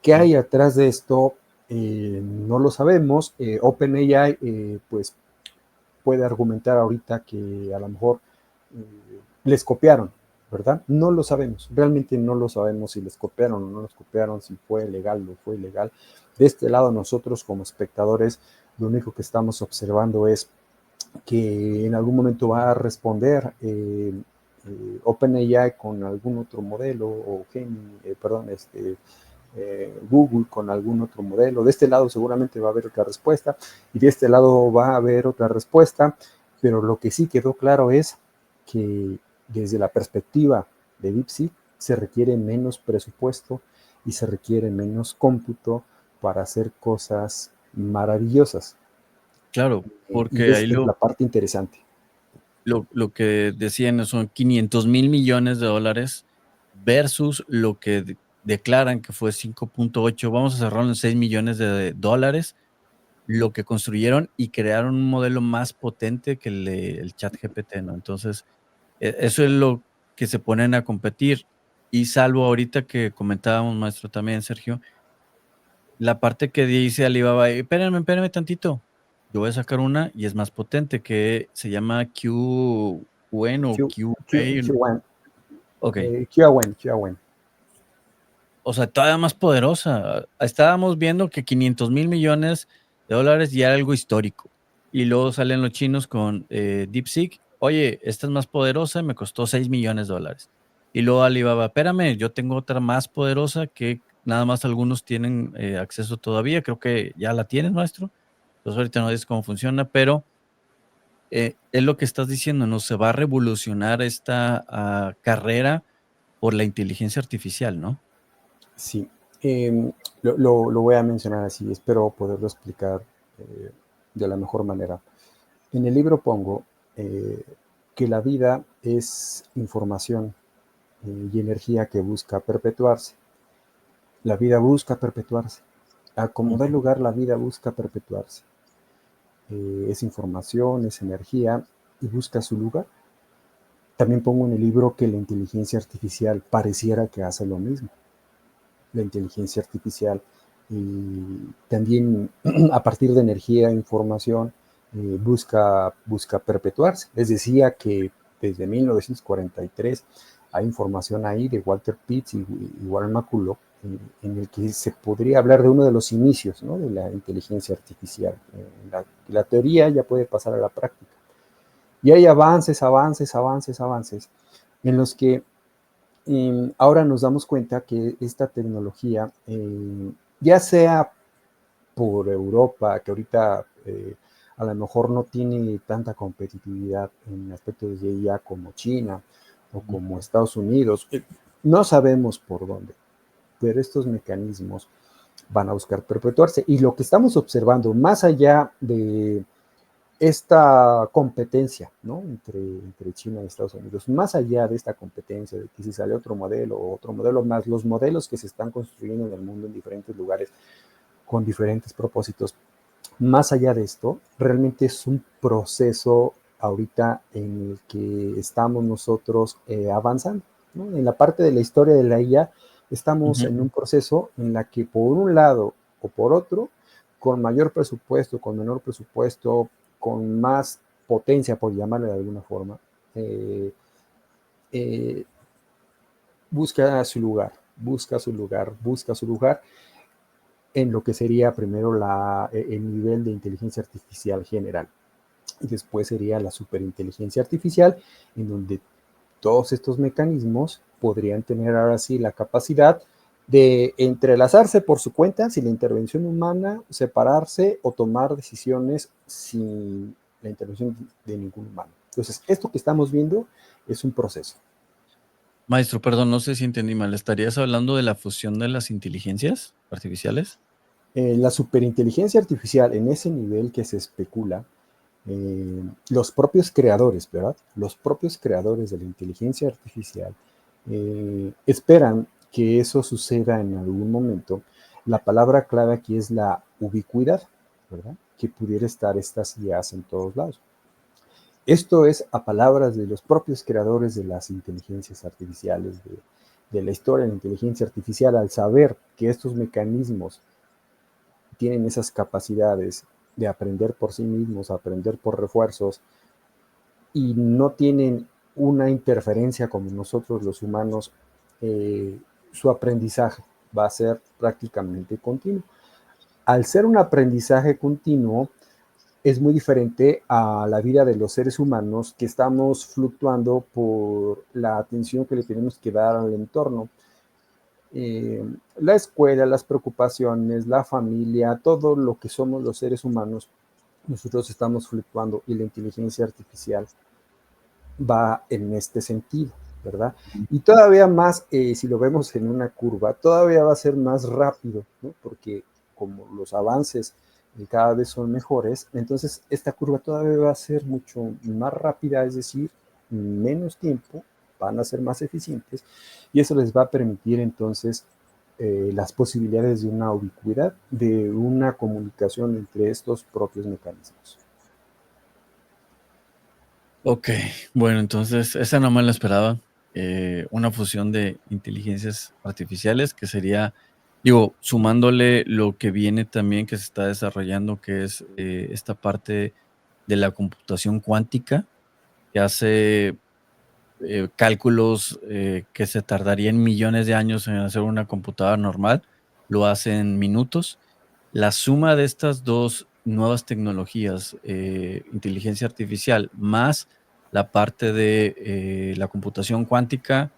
¿Qué hay atrás de esto? No lo sabemos. OpenAI, pues, puede argumentar ahorita que a lo mejor les copiaron, ¿verdad? No lo sabemos, realmente no lo sabemos si les copiaron o no les copiaron, si fue legal o no fue ilegal. De este lado, nosotros como espectadores, lo único que estamos observando es que en algún momento va a responder OpenAI con algún otro modelo, o Google con algún otro modelo. De este lado seguramente va a haber otra respuesta y de este lado va a haber otra respuesta, pero lo que sí quedó claro es que desde la perspectiva de DeepSeek se requiere menos presupuesto y se requiere menos cómputo para hacer cosas maravillosas. Claro, Y porque ahí es la parte interesante. lo que decían son 500,000 millones de dólares versus lo que declaran que fue 5.8, vamos a cerrarlo en 6 millones de dólares, lo que construyeron y crearon un modelo más potente que el chat GPT, ¿no? Entonces, eso es lo que se ponen a competir. Y salvo ahorita que comentábamos, maestro, también, Sergio, la parte que dice Alibaba, espérenme tantito, yo voy a sacar una y es más potente, que se llama QN o QA. QAwen, Ok, QAwen. o sea, todavía más poderosa. Estábamos viendo que 500,000 millones de dólares ya era algo histórico. Y luego salen los chinos con DeepSeek. Oye, esta es más poderosa, me costó 6 millones de dólares. Y luego Alibaba, espérame, yo tengo otra más poderosa que nada más algunos tienen acceso todavía. Creo que ya la tienes, maestro. Entonces ahorita no dices cómo funciona, pero es lo que estás diciendo, ¿no? Se va a revolucionar esta carrera por la inteligencia artificial, ¿no? Sí, lo voy a mencionar así, espero poderlo explicar de la mejor manera. En el libro pongo eh, que la vida es información y energía que busca perpetuarse. La vida busca perpetuarse. A como dé Ujú. lugar, la vida busca perpetuarse. Es información, es energía y busca su lugar. También pongo en el libro que la inteligencia artificial pareciera que hace lo mismo. La inteligencia artificial y también a partir de energía e información busca perpetuarse. Les decía que desde 1943 hay información ahí de Walter Pitts y Warren McCulloch en el que se podría hablar de uno de los inicios, ¿no?, de la inteligencia artificial. La teoría ya puede pasar a la práctica. Y hay avances en los que ahora nos damos cuenta que esta tecnología, ya sea por Europa, que ahorita a lo mejor no tiene tanta competitividad en aspectos de IA como China o Ujú. como Estados Unidos, no sabemos por dónde, pero estos mecanismos van a buscar perpetuarse. Y lo que estamos observando, más allá de esta competencia, ¿no?, entre China y Estados Unidos, más allá de esta competencia de que si sale otro modelo más, los modelos que se están construyendo en el mundo en diferentes lugares con diferentes propósitos, más allá de esto, realmente es un proceso ahorita en el que estamos nosotros avanzando, ¿no? En la parte de la historia de la IA, estamos Ujú. en un proceso en la que por un lado o por otro, con mayor presupuesto, con menor presupuesto, con más potencia, por llamarle de alguna forma, eh, eh, busca su lugar, busca su lugar en lo que sería primero el nivel de inteligencia artificial general. Y después sería la superinteligencia artificial, en donde todos estos mecanismos podrían tener ahora sí la capacidad de entrelazarse por su cuenta sin la intervención humana, separarse o tomar decisiones sin la intervención de ningún humano. Entonces, esto que estamos viendo es un proceso. Maestro, perdón, no sé si entendí mal. ¿Estarías hablando de la fusión de las inteligencias artificiales? La superinteligencia artificial en ese nivel que se especula, los propios creadores, ¿verdad? Los propios creadores de la inteligencia artificial esperan que eso suceda en algún momento. La palabra clave aquí es la ubicuidad, ¿verdad? Que pudiera estar estas IAs en todos lados. Esto es a palabras de los propios creadores de las inteligencias artificiales, de la historia de la inteligencia artificial, al saber que estos mecanismos tienen esas capacidades de aprender por sí mismos, aprender por refuerzos, y no tienen una interferencia como nosotros los humanos, su aprendizaje va a ser prácticamente continuo. Al ser un aprendizaje continuo, es muy diferente a la vida de los seres humanos, que estamos fluctuando por la atención que le tenemos que dar al entorno. Eh, la escuela, las preocupaciones, la familia, todo lo que somos los seres humanos, nosotros estamos fluctuando, y la inteligencia artificial va en este sentido, ¿verdad? Y todavía más, si lo vemos en una curva, todavía va a ser más rápido, ¿no? Porque como los avances cada vez son mejores, entonces esta curva todavía va a ser mucho más rápida, es decir, menos tiempo, van a ser más eficientes, y eso les va a permitir entonces las posibilidades de una ubicuidad, de una comunicación entre estos propios mecanismos. Ok, bueno, entonces esa no me la esperaba. Una fusión de inteligencias artificiales que sería, digo, sumándole lo que viene también que se está desarrollando, que es esta parte de la computación cuántica, que hace cálculos que se tardarían millones de años en hacer una computadora normal, lo hace en minutos. La suma de estas dos nuevas tecnologías, inteligencia artificial más la parte de la computación cuántica,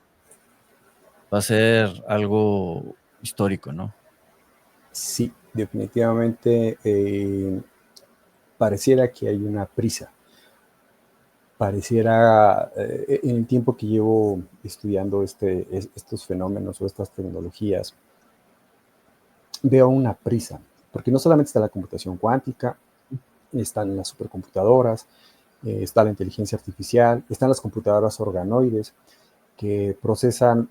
va a ser algo histórico, ¿no? Sí, definitivamente pareciera que hay una prisa. Pareciera, en el tiempo que llevo estudiando estos fenómenos o estas tecnologías, veo una prisa, porque no solamente está la computación cuántica, están las supercomputadoras, está la inteligencia artificial, están las computadoras organoides que procesan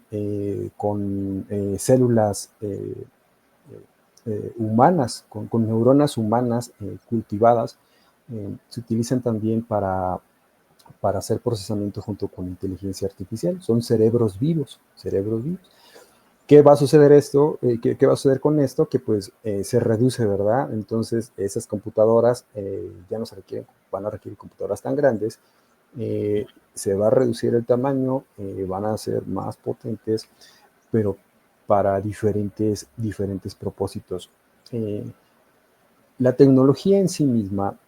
con células humanas, con neuronas humanas cultivadas. Se utilizan también para hacer procesamiento junto con inteligencia artificial. Son cerebros vivos, cerebros vivos. ¿Qué va a suceder esto? ¿Qué va a suceder con esto? Que pues se reduce, ¿verdad? Entonces esas computadoras ya no se requieren, van a requerir computadoras tan grandes, se va a reducir el tamaño, van a ser más potentes, pero para diferentes propósitos. Eh, la tecnología en sí misma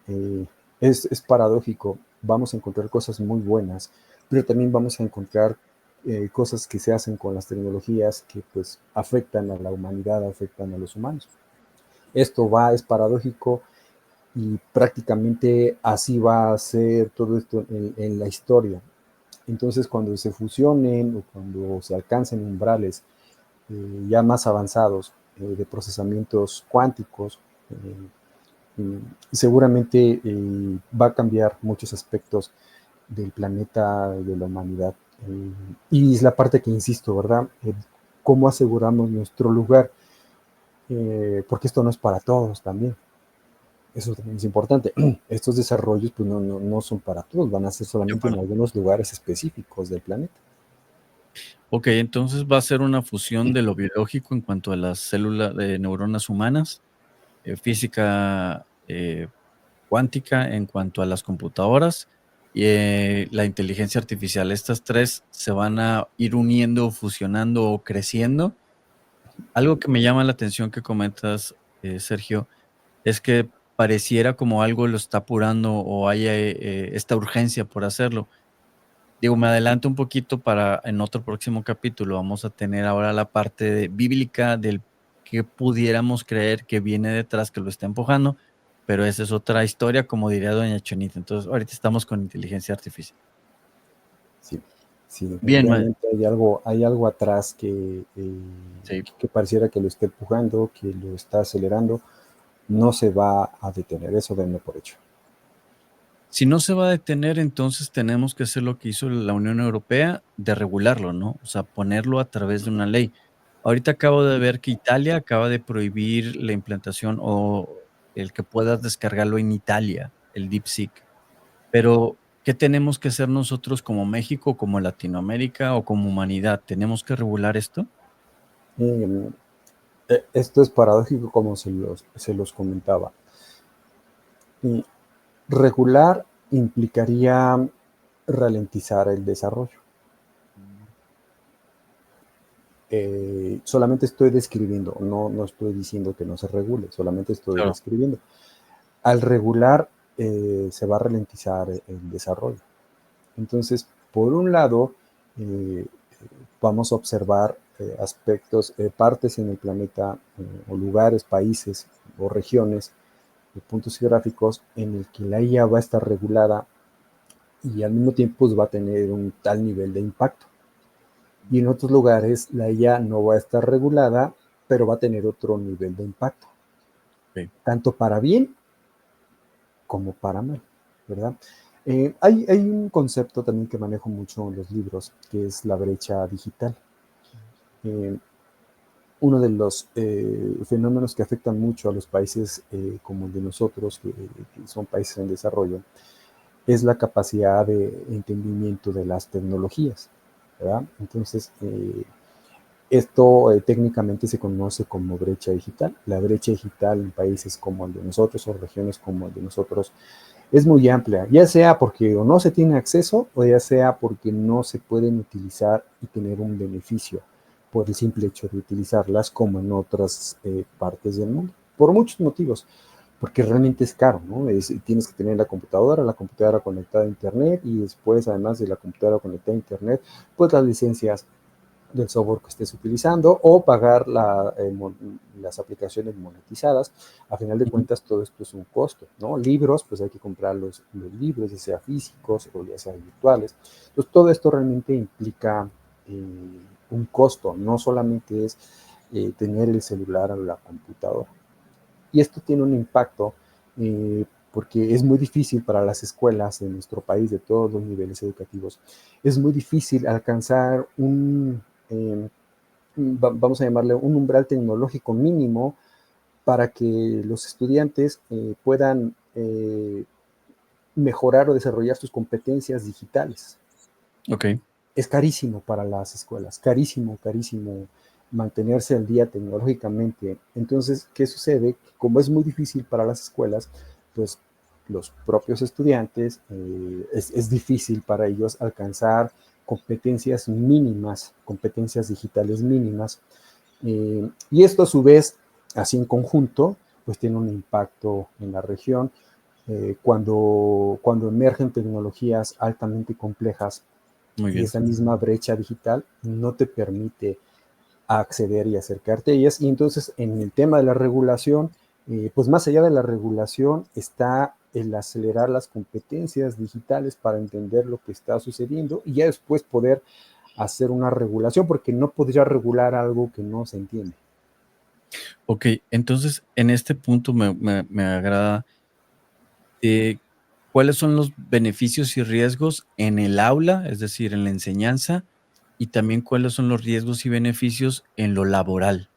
es paradójico. Vamos a encontrar cosas muy buenas, pero también vamos a encontrar cosas que se hacen con las tecnologías que pues afectan a la humanidad, afectan a los humanos. Esto es paradójico, y prácticamente así va a ser todo esto en la historia. Entonces, cuando se fusionen o cuando se alcancen umbrales ya más avanzados de procesamientos cuánticos, seguramente va a cambiar muchos aspectos del planeta, de la humanidad. Y es la parte que insisto, ¿verdad? ¿Cómo aseguramos nuestro lugar? Porque esto no es para todos también. Eso también es importante. Estos desarrollos pues, no son para todos, van a ser De solamente en acuerdo. algunos lugares específicos del planeta. Ok, entonces va a ser una fusión de lo biológico en cuanto a las células de neuronas humanas, física cuántica en cuanto a las computadoras y la inteligencia artificial. Estas tres se van a ir uniendo, fusionando o creciendo. Algo que me llama la atención que comentas, Sergio, es que pareciera como algo lo está apurando o haya esta urgencia por hacerlo. Digo, me adelanto un poquito para en otro próximo capítulo vamos a tener ahora la parte bíblica del que pudiéramos creer que viene detrás, que lo está empujando, pero esa es otra historia, como diría doña Chonita. Entonces, ahorita estamos con inteligencia artificial. Sí, sí, Bien, definitivamente hay algo atrás sí. que pareciera que lo está empujando, que lo está acelerando. No se va a detener, eso denme por hecho. Si no se va a detener, entonces tenemos que hacer lo que hizo la Unión Europea de regularlo, ¿no? O sea, ponerlo a través de una ley. Ahorita acabo de ver que Italia acaba de prohibir la implantación o el que puedas descargarlo en Italia, el DeepSeek. Pero ¿Qué tenemos que hacer nosotros como México, como Latinoamérica o como humanidad? ¿Tenemos que regular esto? Eh, Esto es paradójico como se los comentaba. Y regular implicaría ralentizar el desarrollo. Solamente estoy describiendo, no estoy diciendo que no se regule, solamente estoy Claro. describiendo. Al regular se va a ralentizar el desarrollo. Entonces, por un lado, eh, vamos a observar aspectos, partes en el planeta, o lugares, países o regiones, puntos geográficos en el que la IA va a estar regulada y al mismo tiempo pues, va a tener un tal nivel de impacto. Y en otros lugares la IA no va a estar regulada, pero va a tener otro nivel de impacto, Ok. tanto para bien como para mal, ¿verdad? Hay un concepto también que manejo mucho en los libros, que es la brecha digital. Eh, Uno de los fenómenos que afectan mucho a los países como el de nosotros, que son países en desarrollo, es la capacidad de entendimiento de las tecnologías, ¿verdad? Entonces, esto técnicamente se conoce como brecha digital. La brecha digital en países como el de nosotros o regiones como el de nosotros es muy amplia, ya sea porque o no se tiene acceso o ya sea porque no se pueden utilizar y tener un beneficio por el simple hecho de utilizarlas como en otras partes del mundo, por muchos motivos, porque realmente es caro, ¿no? Tienes que tener la computadora conectada a Internet y después, además de la computadora conectada a Internet, pues las licencias del software que estés utilizando o pagar las aplicaciones monetizadas. A final de Ujú. cuentas, todo esto es un costo, ¿no? Libros, pues hay que comprar los libros, ya sea físicos o ya sea virtuales. Entonces, todo esto realmente implica un costo, no solamente es tener el celular o la computadora. Y esto tiene un impacto porque es muy difícil para las escuelas de nuestro país, de todos los niveles educativos, es muy difícil alcanzar eh, vamos a llamarle un umbral tecnológico mínimo para que los estudiantes puedan mejorar o desarrollar sus competencias digitales. Ok. Es carísimo para las escuelas, carísimo, carísimo mantenerse al día tecnológicamente. Entonces, ¿qué sucede? Como es muy difícil para las escuelas, pues los propios estudiantes, es difícil para ellos alcanzar competencias mínimas, competencias digitales mínimas. Y esto a su vez, así en conjunto, pues tiene un impacto en la región. Cuando emergen tecnologías altamente complejas, Muy y bien. esa misma brecha digital no te permite acceder y acercarte a ellas. Y entonces en el tema de la regulación, pues más allá de la regulación está el acelerar las competencias digitales para entender lo que está sucediendo y ya después poder hacer una regulación, porque no podría regular algo que no se entiende. Ok, entonces en este punto me agrada. eh, ¿Cuáles son los beneficios y riesgos en el aula, es decir, en la enseñanza? Y también cuáles son los riesgos y beneficios en lo laboral.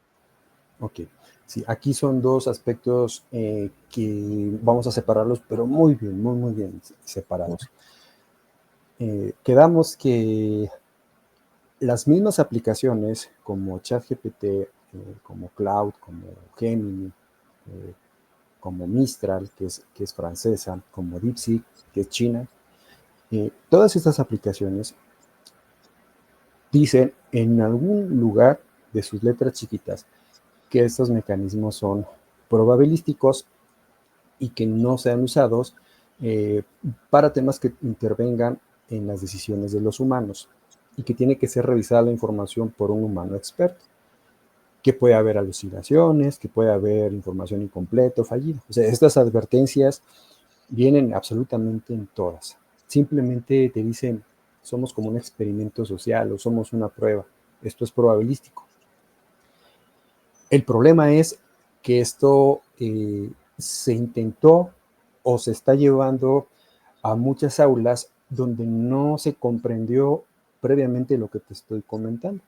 Ok, sí, aquí son dos aspectos que vamos a separarlos, pero muy bien, muy, muy bien separados. Quedamos que las mismas aplicaciones como ChatGPT, como Cloud, como Gemini, eh, como Mistral, que es francesa, como DeepSeek, que es china, todas estas aplicaciones dicen en algún lugar de sus letras chiquitas que estos mecanismos son probabilísticos y que no sean usados eh, para temas que intervengan en las decisiones de los humanos y que tiene que ser revisada la información por un humano experto, que puede haber alucinaciones, que puede haber información incompleta o fallida. O sea, estas advertencias vienen absolutamente en todas. Simplemente te dicen, somos como un experimento social o somos una prueba. Esto es probabilístico. El problema es que esto se intentó o se está llevando a muchas aulas donde no se comprendió previamente lo que te estoy comentando.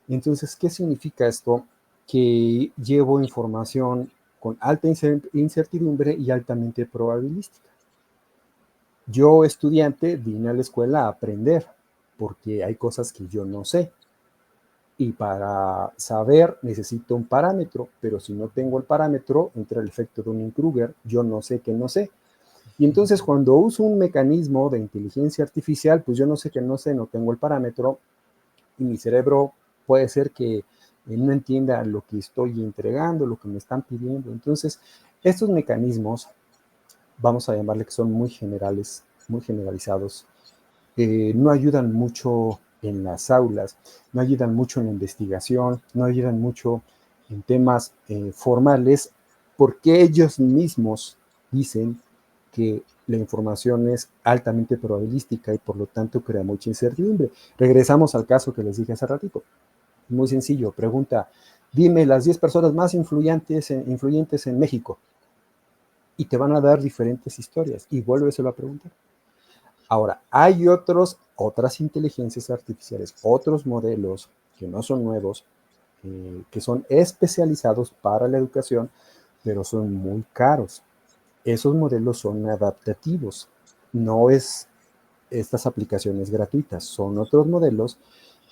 Entonces, ¿qué significa esto? Que llevo información con alta incertidumbre y altamente probabilística. Yo, estudiante, vine a la escuela a aprender, porque hay cosas que yo no sé. Y para saber necesito un parámetro, pero si no tengo el parámetro, entra el efecto Dunning-Kruger, yo no sé que no sé. Y entonces cuando uso un mecanismo de inteligencia artificial, pues yo no sé que no sé, no tengo el parámetro, y mi cerebro puede ser que no entienda lo que estoy entregando, lo que me están pidiendo. Entonces, estos mecanismos, vamos a llamarle que son muy generales, muy generalizados, no ayudan mucho en las aulas, no ayudan mucho en la investigación, no ayudan mucho en temas formales, porque ellos mismos dicen que la información es altamente probabilística y por lo tanto crea mucha incertidumbre. Regresamos al caso que les dije hace ratito. Muy sencillo, pregunta, dime las 10 personas más influyentes en México, y te van a dar diferentes historias y vuélveselo a preguntar. Ahora, hay otras inteligencias artificiales, otros modelos que no son nuevos, que son especializados para la educación, pero son muy caros. Esos modelos son adaptativos, no es estas aplicaciones gratuitas, son otros modelos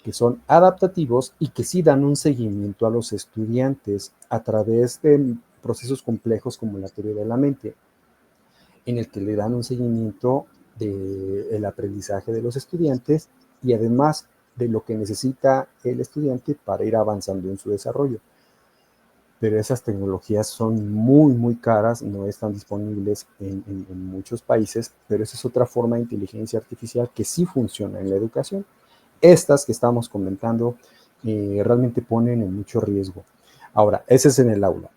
que son adaptativos y que sí dan un seguimiento a los estudiantes a través de procesos complejos como la teoría de la mente, en el que le dan un seguimiento del aprendizaje de los estudiantes y además de lo que necesita el estudiante para ir avanzando en su desarrollo. Pero esas tecnologías son muy, muy caras, no están disponibles en muchos países, pero esa es otra forma de inteligencia artificial que sí funciona en la educación. Estas que estamos comentando realmente ponen en mucho riesgo. Ahora, ese es en el aula.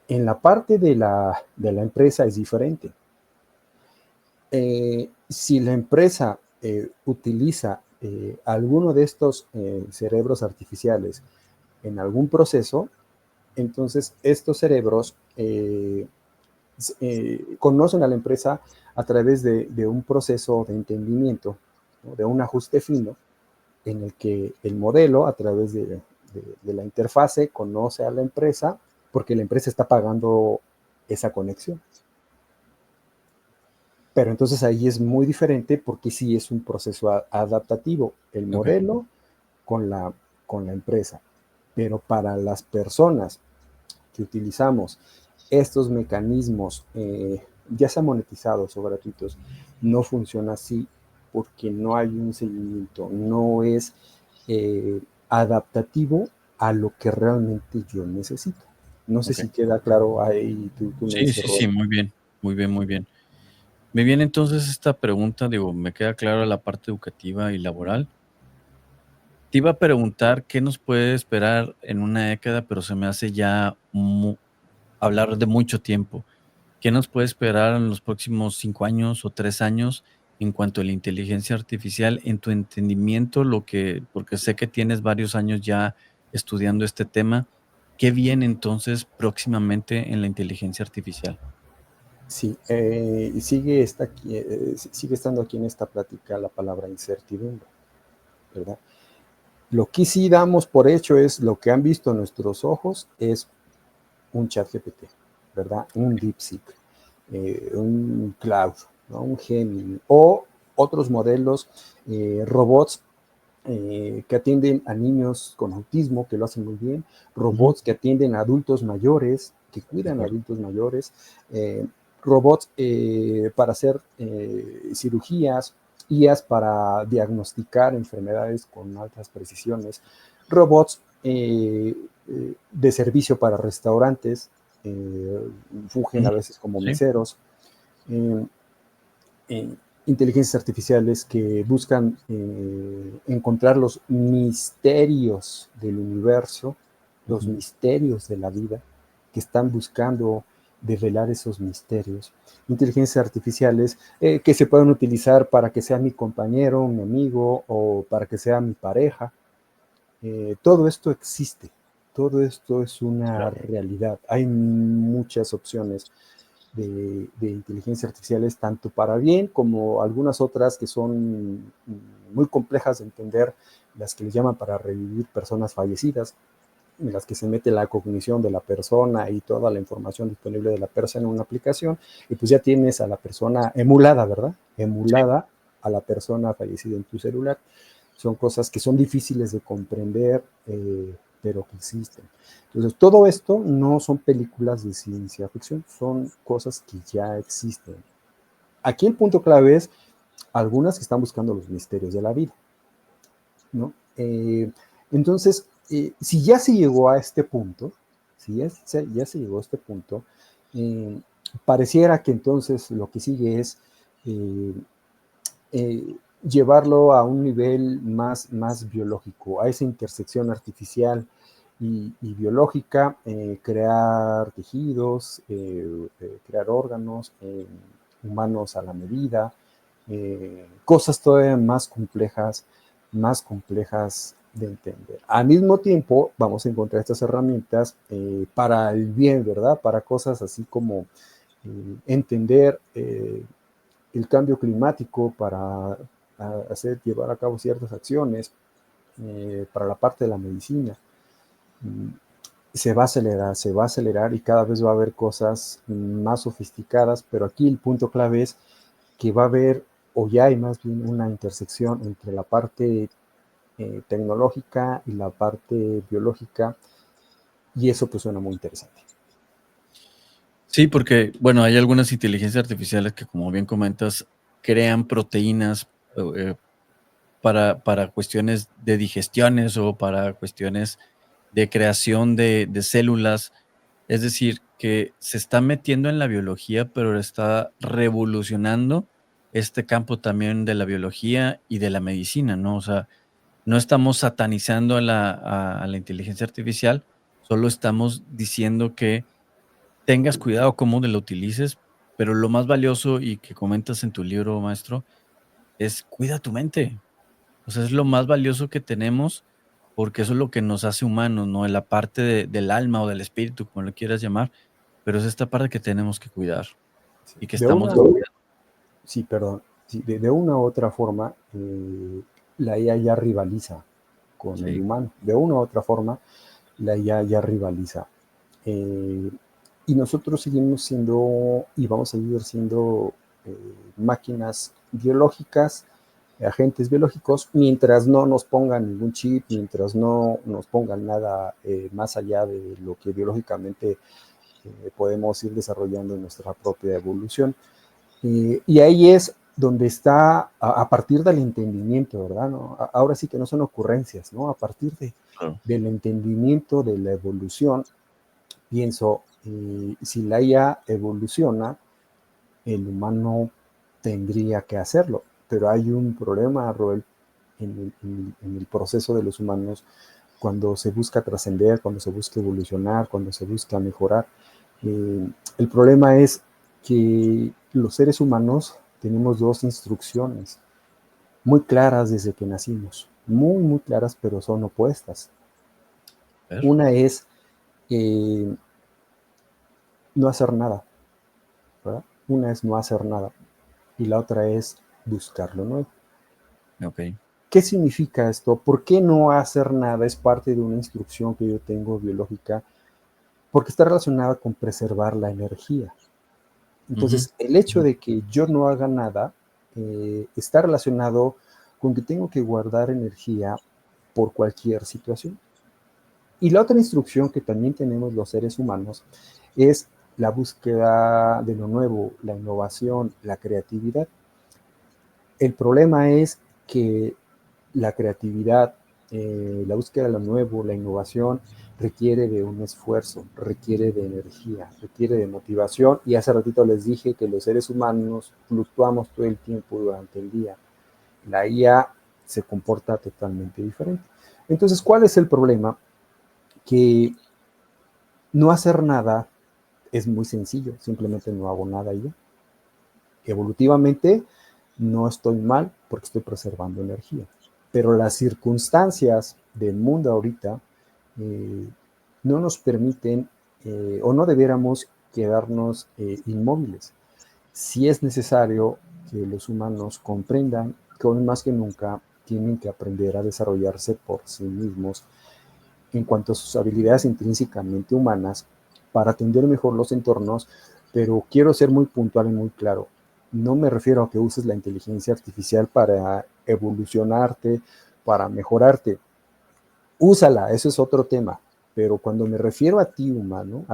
En la parte de la empresa es diferente. Si la empresa utiliza alguno de estos cerebros artificiales en algún proceso, entonces estos cerebros conocen a la empresa a través de un proceso de entendimiento, ¿no? De un ajuste fino, en el que el modelo, a través de la interfase, conoce a la empresa porque la empresa está pagando esa conexión. Pero entonces ahí es muy diferente porque sí es un proceso adaptativo, el Ok. modelo con la empresa. Pero para las personas que utilizamos estos mecanismos, ya sea monetizados o gratuitos, no funciona así porque no hay un seguimiento, no es adaptativo a lo que realmente yo necesito. No sé Ok. si queda claro ahí, tú me Sí, dices, sí, sí, Rod. muy bien, muy bien, muy bien. Me viene entonces esta pregunta, digo, me queda clara la parte educativa y laboral. Te iba a preguntar qué nos puede esperar en una década, pero se me hace ya hablar de mucho tiempo. ¿Qué nos puede esperar en los próximos 5 años o 3 años en cuanto a la inteligencia artificial? En tu entendimiento, porque sé que tienes varios años ya estudiando este tema, ¿qué viene entonces próximamente en la inteligencia artificial? Sí, sigue estando aquí en esta plática la palabra incertidumbre, ¿verdad? Lo que sí damos por hecho es lo que han visto nuestros ojos es un chat GPT, ¿verdad? Un DeepSeek, un Cloud, ¿no? Un Gemini o otros modelos, robots que atienden a niños con autismo, que lo hacen muy bien, Ujú, robots que atienden a adultos mayores, que de cuidan a acuerdo. adultos mayores, robots para hacer cirugías, IAs para diagnosticar enfermedades con altas precisiones, robots de servicio para restaurantes, fungen Ujú, a veces como sí, meseros, eh, inteligencias artificiales que buscan encontrar los misterios del universo, los ujú, misterios de la vida, que están buscando develar esos misterios. Inteligencias artificiales que se pueden utilizar para que sea mi compañero, mi amigo o para que sea mi pareja. Todo esto existe, todo esto es una claro. realidad. Hay muchas opciones de inteligencia artificiales, tanto para bien como algunas otras que son muy complejas de entender, las que le llaman para revivir personas fallecidas, en las que se mete la cognición de la persona y toda la información disponible de la persona en una aplicación, y pues ya tienes a la persona emulada, ¿verdad? emulada a la persona fallecida en tu celular. Son cosas que son difíciles de comprender, pero que existen. Entonces, todo esto no son películas de ciencia ficción, son cosas que ya existen. Aquí el punto clave es algunas que están buscando los misterios de la vida, ¿no? Entonces, si ya se llegó a este punto, si ya se llegó a este punto, pareciera que entonces lo que sigue es llevarlo a un nivel más biológico, a esa intersección artificial y biológica, crear tejidos, crear órganos humanos a la medida, cosas todavía más complejas de entender. Al mismo tiempo, vamos a encontrar estas herramientas para el bien, ¿verdad? Para cosas así como entender el cambio climático, para llevar a cabo ciertas acciones, para la parte de la medicina. Se va a acelerar y cada vez va a haber cosas más sofisticadas, pero aquí el punto clave es que va a haber, o ya hay más bien una intersección entre la parte tecnológica y la parte biológica, y eso pues suena muy interesante. Sí, porque, bueno, hay algunas inteligencias artificiales que, como bien comentas, crean proteínas para cuestiones de digestiones o para cuestiones de creación de células. Es decir, que se está metiendo en la biología, pero está revolucionando este campo también de la biología y de la medicina, ¿no? O sea, no estamos satanizando a la inteligencia artificial, solo estamos diciendo que tengas cuidado cómo lo utilices, pero lo más valioso y que comentas en tu libro, maestro, es cuida tu mente. O sea, es lo más valioso que tenemos, porque eso es lo que nos hace humanos, ¿no? En la parte del alma o del espíritu, como lo quieras llamar, pero es esta parte que tenemos que cuidar y que De estamos una, descuidando. sí, perdón, sí, de una u otra forma, la IA ya rivaliza con el Sí, humano. De una u otra forma, la IA ya rivaliza. Eh, y nosotros seguimos siendo y vamos a seguir siendo máquinas biológicas, agentes biológicos, mientras no nos pongan ningún chip, mientras no nos pongan nada más allá de lo que biológicamente podemos ir desarrollando en nuestra propia evolución. Y ahí es donde está, a partir del entendimiento, ¿verdad? ¿No? Ahora sí que no son ocurrencias, ¿no? A partir claro. del entendimiento de la evolución, pienso, si la IA evoluciona, el humano tendría que hacerlo. Pero hay un problema, Roel, en el proceso de los humanos, cuando se busca trascender, cuando se busca evolucionar, cuando se busca mejorar. El problema es que los seres humanos tenemos dos instrucciones muy claras desde que nacimos, muy claras, pero son opuestas. A ver, Una es eh, no hacer nada, ¿verdad? Una es no hacer nada y la otra es buscar lo nuevo. ok. ¿Qué significa esto? ¿Por qué no hacer nada es parte de una instrucción que yo tengo biológica? Porque está relacionada con preservar la energía. Ujú, Entonces, el hecho ujú, de que yo no haga nada está relacionado con que tengo que guardar energía por cualquier situación. Y la otra instrucción que también tenemos los seres humanos es la búsqueda de lo nuevo, la innovación, la creatividad. El problema es que la creatividad, la búsqueda de lo nuevo, la innovación, requiere de un esfuerzo, requiere de energía, requiere de motivación. Y hace ratito les dije que los seres humanos fluctuamos todo el tiempo durante el día. La IA se comporta totalmente diferente. Entonces, ¿cuál es el problema? Que no hacer nada es muy sencillo, simplemente no hago nada y ya. Evolutivamente no estoy mal porque estoy preservando energía, pero las circunstancias del mundo ahorita eh, no nos permiten o no debiéramos quedarnos inmóviles. Si es necesario que los humanos comprendan que hoy más que nunca tienen que aprender a desarrollarse por sí mismos en cuanto a sus habilidades intrínsecamente humanas para atender mejor los entornos, pero quiero ser muy puntual y muy claro. no me refiero a que uses la inteligencia artificial para evolucionarte, para mejorarte. Úsala, eso es otro tema. Pero cuando me refiero a ti humano,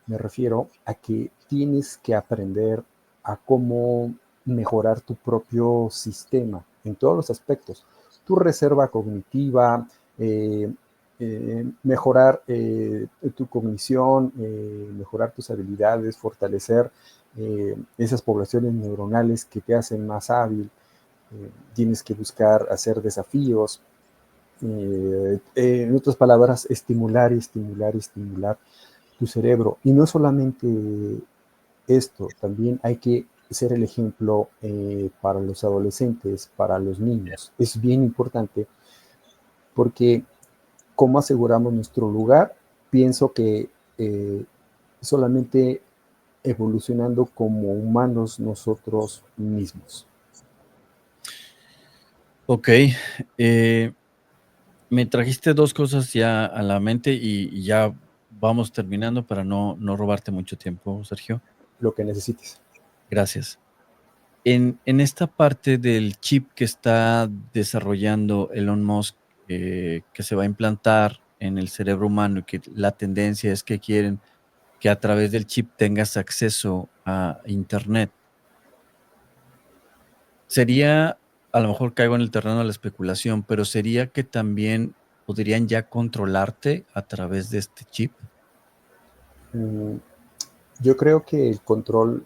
me refiero a que tienes que aprender a cómo mejorar tu propio sistema en todos los aspectos. Tu reserva cognitiva, mejorar tu cognición, mejorar tus habilidades, fortalecer esas poblaciones neuronales que te hacen más hábil. Tienes que buscar hacer desafíos, en otras palabras, estimular y estimular y estimular tu cerebro. Y no solamente esto, también hay que ser el ejemplo para los adolescentes, para los niños. Es bien importante porque cómo aseguramos nuestro lugar, pienso que solamente evolucionando como humanos nosotros mismos. Ok, me trajiste dos cosas ya a la mente y ya vamos terminando para no robarte mucho tiempo, Sergio. Lo que necesites. Gracias. En esta parte del chip que está desarrollando Elon Musk, que se va a implantar en el cerebro humano y que la tendencia es que quieren que a través del chip tengas acceso a Internet, sería, a lo mejor caigo en el terreno de la especulación, pero sería que también podrían ya controlarte a través de este chip. Mm, Yo creo que el control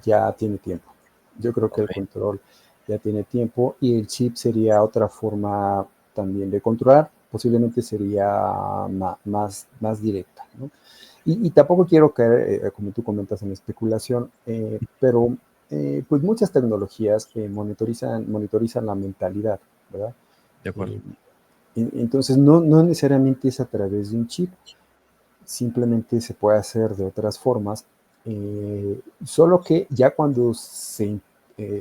ya tiene tiempo. Yo creo que el Ok, control ya tiene tiempo y el chip sería otra forma también de controlar. Posiblemente sería más directa, ¿no? Y tampoco quiero caer, como tú comentas, en especulación, pero pues muchas tecnologías monitorizan la mentalidad, ¿verdad? de Eh, acuerdo. entonces, no necesariamente es a través de un chip, simplemente se puede hacer de otras formas, solo que ya cuando se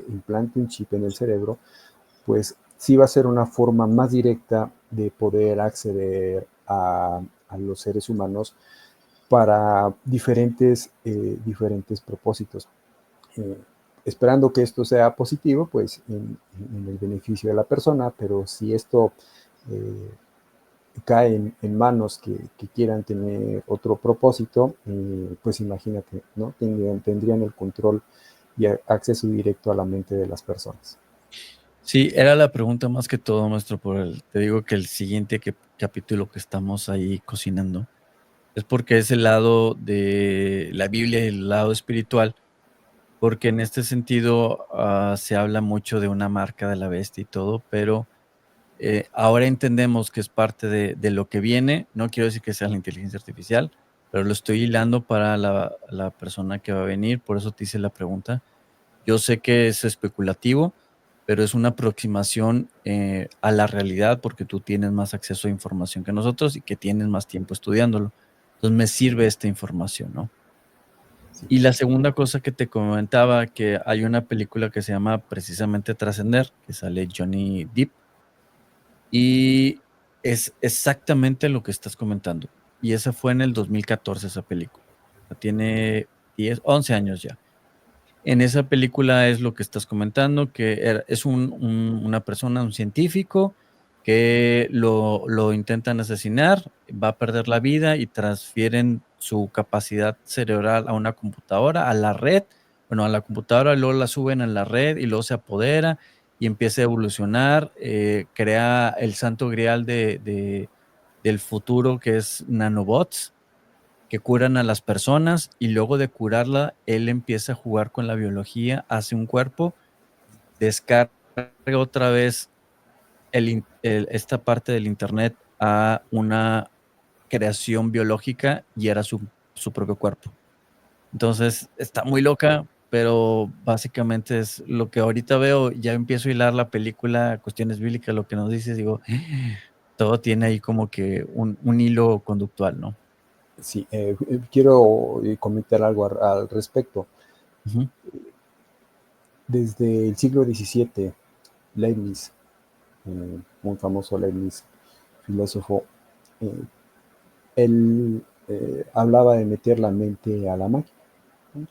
implante un chip en el cerebro, pues sí va a ser una forma más directa de poder acceder a los seres humanos para diferentes propósitos. Eh, Esperando que esto sea positivo, pues en el beneficio de la persona, pero si esto eh, cae en manos que quieran tener otro propósito, pues imagínate, ¿no? Tendrían el control y acceso directo a la mente de las personas. Sí, era la pregunta más que todo, maestro, te digo que el siguiente capítulo que estamos ahí cocinando es porque es el lado de la Biblia y el lado espiritual, porque en este sentido se habla mucho de una marca de la bestia y todo, pero ahora entendemos que es parte de lo que viene. No quiero decir que sea la inteligencia artificial, pero lo estoy hilando para la persona que va a venir, por eso te hice la pregunta. Yo sé que es especulativo, pero es una aproximación a la realidad porque tú tienes más acceso a información que nosotros y que tienes más tiempo estudiándolo. Entonces me sirve esta información, ¿no? Sí. Y la segunda cosa que te comentaba, que hay una película que se llama precisamente Trascender, que sale Johnny Depp, y es exactamente lo que estás comentando. Y esa fue en el 2014 esa película. O sea, tiene 10, 11 años ya. En esa película es lo que estás comentando, que es una persona, un científico, que lo intentan asesinar, va a perder la vida y transfieren su capacidad cerebral a una computadora, a la red, bueno, a la computadora, luego la suben a la red y luego se apodera y empieza a evolucionar, crea el santo grial del futuro que es nanobots que curan a las personas y luego de curarla, él empieza a jugar con la biología, hace un cuerpo, descarga otra vez esta parte del Internet a una creación biológica y era su propio cuerpo. Entonces, está muy loca, pero básicamente es lo que ahorita veo, ya empiezo a hilar la película, cuestiones bíblicas, lo que nos dices, digo, todo tiene ahí como que un hilo conductual, ¿no? Sí, quiero comentar algo al respecto. Ujú. Desde el siglo XVII, Leibniz, un famoso Leibniz, filósofo, eh, él hablaba de meter la mente a la máquina.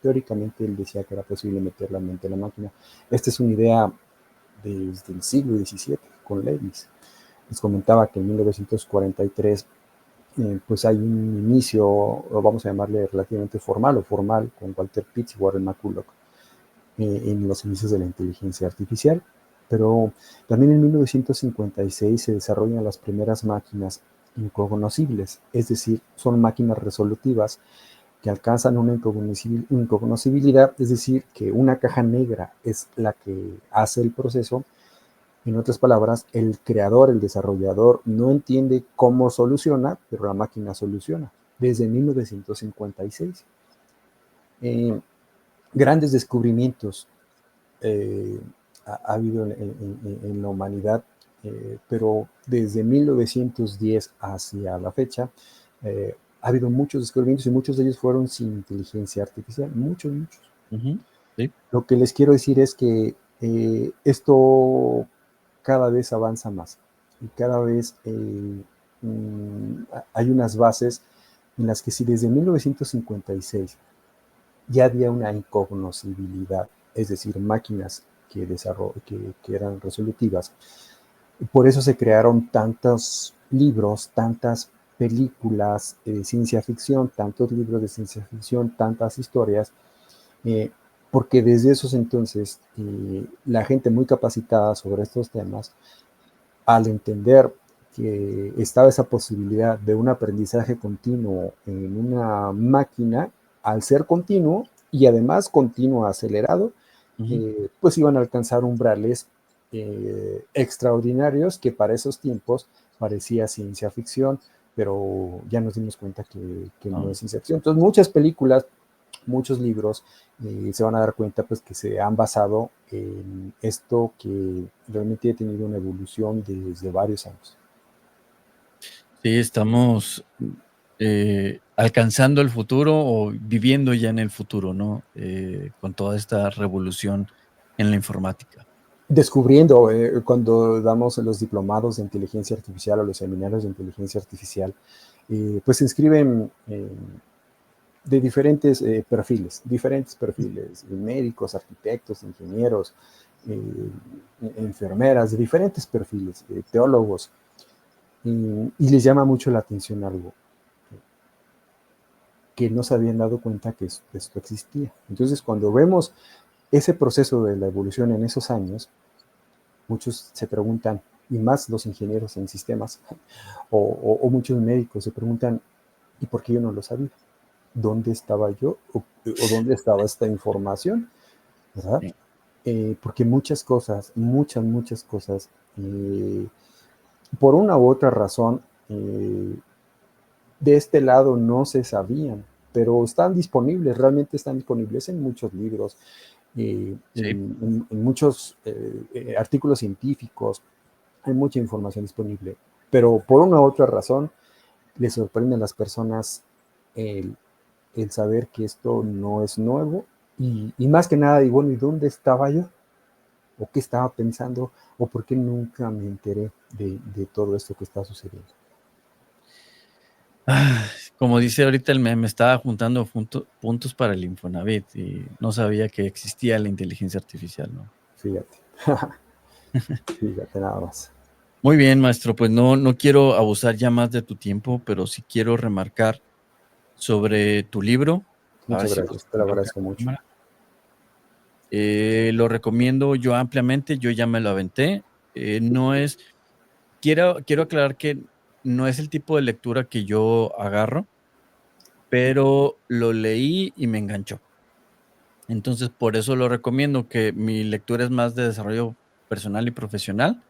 Teóricamente él decía que era posible meter la mente en la máquina. Esta es una idea desde el siglo XVII con Leibniz. Les comentaba que en 1943 pues hay un inicio, o vamos a llamarle relativamente formal o formal, con Walter Pitts y Warren McCulloch en los inicios de la inteligencia artificial. Pero también en 1956 se desarrollan las primeras máquinas incognoscibles, es decir, son máquinas resolutivas que alcanzan una incognoscibilidad, es decir, que una caja negra es la que hace el proceso. En otras palabras, el creador, el desarrollador, no entiende cómo soluciona, pero la máquina soluciona. Desde 1956. Grandes descubrimientos ha habido en la humanidad, pero desde 1910 hacia la fecha ha habido muchos descubrimientos y muchos de ellos fueron sin inteligencia artificial, muchos, muchos. Sí. Lo que les quiero decir es que esto cada vez avanza más y cada vez hay unas bases en las que si desde 1956 ya había una incognoscibilidad, es decir, máquinas que eran resolutivas. Por eso se crearon tantos libros, tantas películas de ciencia ficción, tantos libros de ciencia ficción, tantas historias, porque desde esos entonces la gente muy capacitada sobre estos temas, al entender que estaba esa posibilidad de un aprendizaje continuo en una máquina, al ser continuo y además continuo acelerado, pues iban a alcanzar umbrales extraordinarios que para esos tiempos parecía ciencia ficción, pero ya nos dimos cuenta que no es ciencia ficción. Entonces muchas películas, muchos libros se van a dar cuenta pues que se han basado en esto que realmente ha tenido una evolución desde varios años. Sí, estamos alcanzando el futuro o viviendo ya en el futuro, ¿no? Con toda esta revolución en la informática. Descubriendo, cuando damos los diplomados de inteligencia artificial o los seminarios de inteligencia artificial, pues se inscriben de diferentes perfiles, médicos, arquitectos, ingenieros, enfermeras, de diferentes perfiles, teólogos, y les llama mucho la atención algo, que no se habían dado cuenta que esto existía. Entonces, cuando vemos ese proceso de la evolución en esos años, muchos se preguntan, y más los ingenieros en sistemas, o muchos médicos se preguntan, ¿y por qué yo no lo sabía? ¿Dónde estaba yo? ¿O dónde estaba esta información? ¿Verdad? Sí. Porque muchas cosas, muchas cosas, por una u otra razón, de este lado no se sabían, pero están disponibles, realmente están disponibles en muchos libros, Sí. en muchos artículos científicos, hay mucha información disponible, pero por una u otra razón les sorprende a las personas el, el saber que esto no es nuevo y más que nada, y bueno, ¿y dónde estaba yo? ¿O qué estaba pensando? ¿O por qué nunca me enteré de todo esto que está sucediendo? Como dice ahorita el meme, estaba juntando puntos para el Infonavit y no sabía que existía la inteligencia artificial, ¿no? Fíjate, fíjate nada más. Muy bien, maestro, pues no quiero abusar ya más de tu tiempo, pero sí quiero remarcar sobre tu libro. A ver Muchas si gracias, puedes te lo ponerlo acá agradezco en mucho. cámara. Lo recomiendo yo ampliamente, yo ya me lo aventé. No es, quiero aclarar que no es el tipo de lectura que yo agarro, pero lo leí y me enganchó. Entonces, por eso lo recomiendo, que mi lectura es más de desarrollo personal y profesional,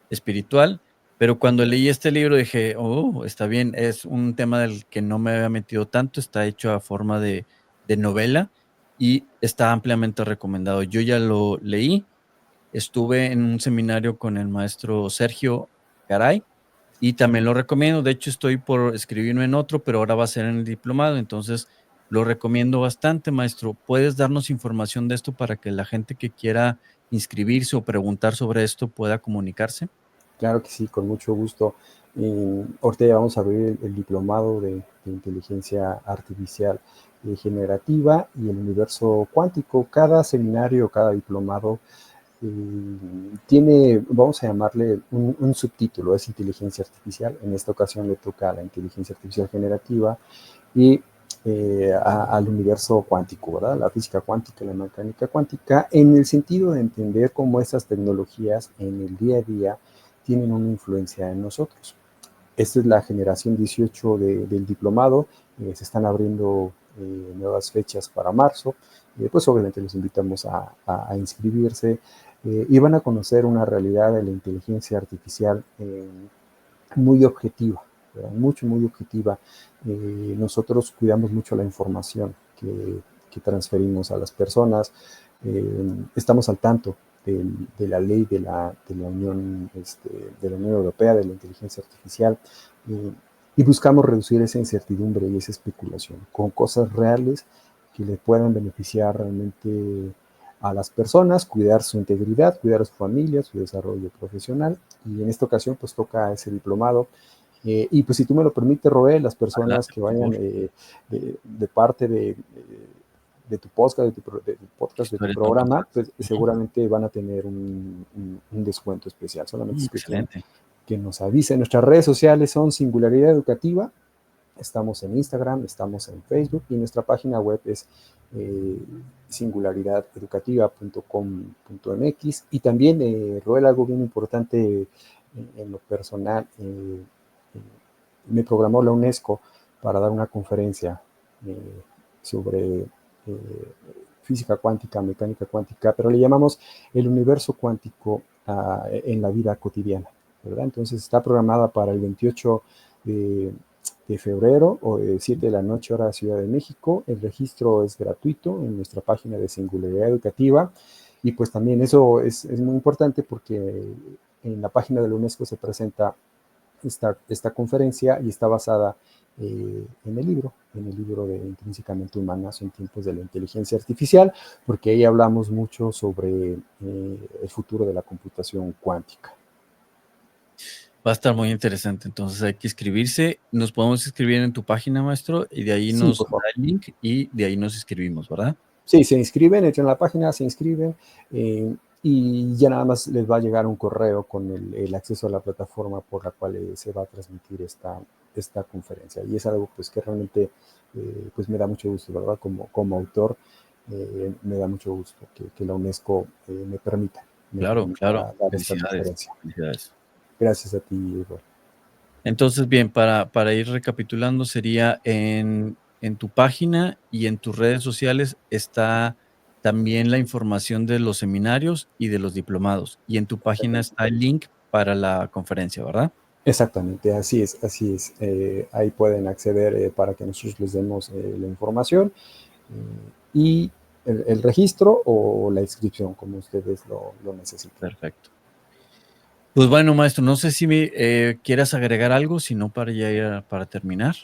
espiritual, pero cuando leí este libro dije: "Oh, está bien, es un tema del que no me había metido tanto, está hecho a forma de novela y está ampliamente recomendado". Yo ya lo leí, estuve en un seminario con el maestro Sergio Garay y también lo recomiendo. De hecho, estoy por escribirme en otro, pero ahora va a ser en el diplomado, entonces lo recomiendo bastante, maestro. ¿Puedes darnos información de esto para que la gente que quiera inscribirse o preguntar sobre esto pueda comunicarse? Claro que sí, con mucho gusto. Ahorita ya vamos a ver el diplomado de inteligencia artificial generativa y el universo cuántico. Cada seminario, cada diplomado tiene, vamos a llamarle un subtítulo, es inteligencia artificial. En esta ocasión le toca a la inteligencia artificial generativa y al universo cuántico, ¿verdad? La física cuántica y la mecánica cuántica, en el sentido de entender cómo esas tecnologías en el día a día tienen una influencia en nosotros. Esta es la generación 18 del diplomado. Se están abriendo nuevas fechas para marzo. Pues obviamente los invitamos a inscribirse y van a conocer una realidad de la inteligencia artificial muy objetiva, ¿verdad? Mucho, muy objetiva. Nosotros cuidamos mucho la información que transferimos a las personas. Estamos al tanto de la ley de la Unión Europea de la inteligencia artificial y buscamos reducir esa incertidumbre y esa especulación con cosas reales que le puedan beneficiar realmente a las personas, cuidar su integridad, cuidar a su familia, su desarrollo profesional. Y en esta ocasión pues toca ese diplomado. Y pues si tú me lo permites, Roel, las personas Adelante, que por vayan favor. de parte de tu podcast, de tu Historia de un programa, podcast. pues seguramente van a tener un descuento especial. Solamente es cuestión Excelente. que nos avisen. Nuestras redes sociales son Singularidad Educativa. Estamos en Instagram, estamos en Facebook y nuestra página web es singularidadeducativa.com.mx. Y también, Roel, algo bien importante en lo personal, me programó la UNESCO para dar una conferencia sobre física cuántica, mecánica cuántica, pero le llamamos el universo cuántico en la vida cotidiana, ¿verdad? Entonces está programada para el 28 de febrero o de 7 de la noche hora Ciudad de México. El registro es gratuito en nuestra página de Singularidad Educativa y pues también eso es muy importante porque en la página de la UNESCO se presenta esta conferencia y está basada en el libro de Intrínsecamente Humanas en tiempos de la inteligencia artificial, porque ahí hablamos mucho sobre el futuro de la computación cuántica. Va a estar muy interesante, entonces hay que inscribirse. Nos podemos inscribir en tu página, maestro, y de ahí Sí, nos por da favor. el link y de ahí nos inscribimos, ¿verdad? Sí, se inscriben, entran a la página, se inscriben y ya nada más les va a llegar un correo con el acceso a la plataforma por la cual se va a transmitir esta conferencia. Y es algo pues que realmente pues me da mucho gusto, ¿verdad? Como autor, me da mucho gusto que la UNESCO me Claro, claro. permita dar esta Felicidades, conferencia. felicidades. Gracias a ti, Eduardo. Entonces, bien, para ir recapitulando, sería en tu página y en tus redes sociales está también la información de los seminarios y de los diplomados. Y en tu página está el link para la conferencia, ¿verdad? Exactamente, así es, así es. Ahí pueden acceder para que nosotros les demos la información y el registro o la inscripción, como ustedes lo necesiten. Perfecto. Pues bueno, maestro, no sé si quieras agregar algo, si no para ya para terminar.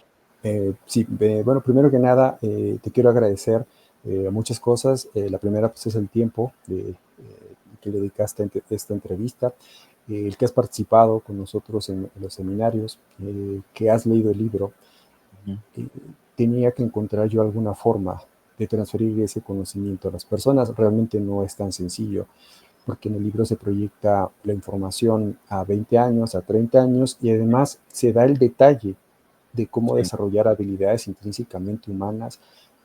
Sí, bueno, primero que nada, te quiero agradecer muchas cosas. La primera pues, es el tiempo que le dedicaste a esta entrevista, el que has participado con nosotros en los seminarios, que has leído el libro. Ujú. Tenía que encontrar yo alguna forma de transferir ese conocimiento a las personas. Realmente no es tan sencillo, porque en el libro se proyecta la información a 20 años, a 30 años, y además se da el detalle de cómo Sí, desarrollar habilidades intrínsecamente humanas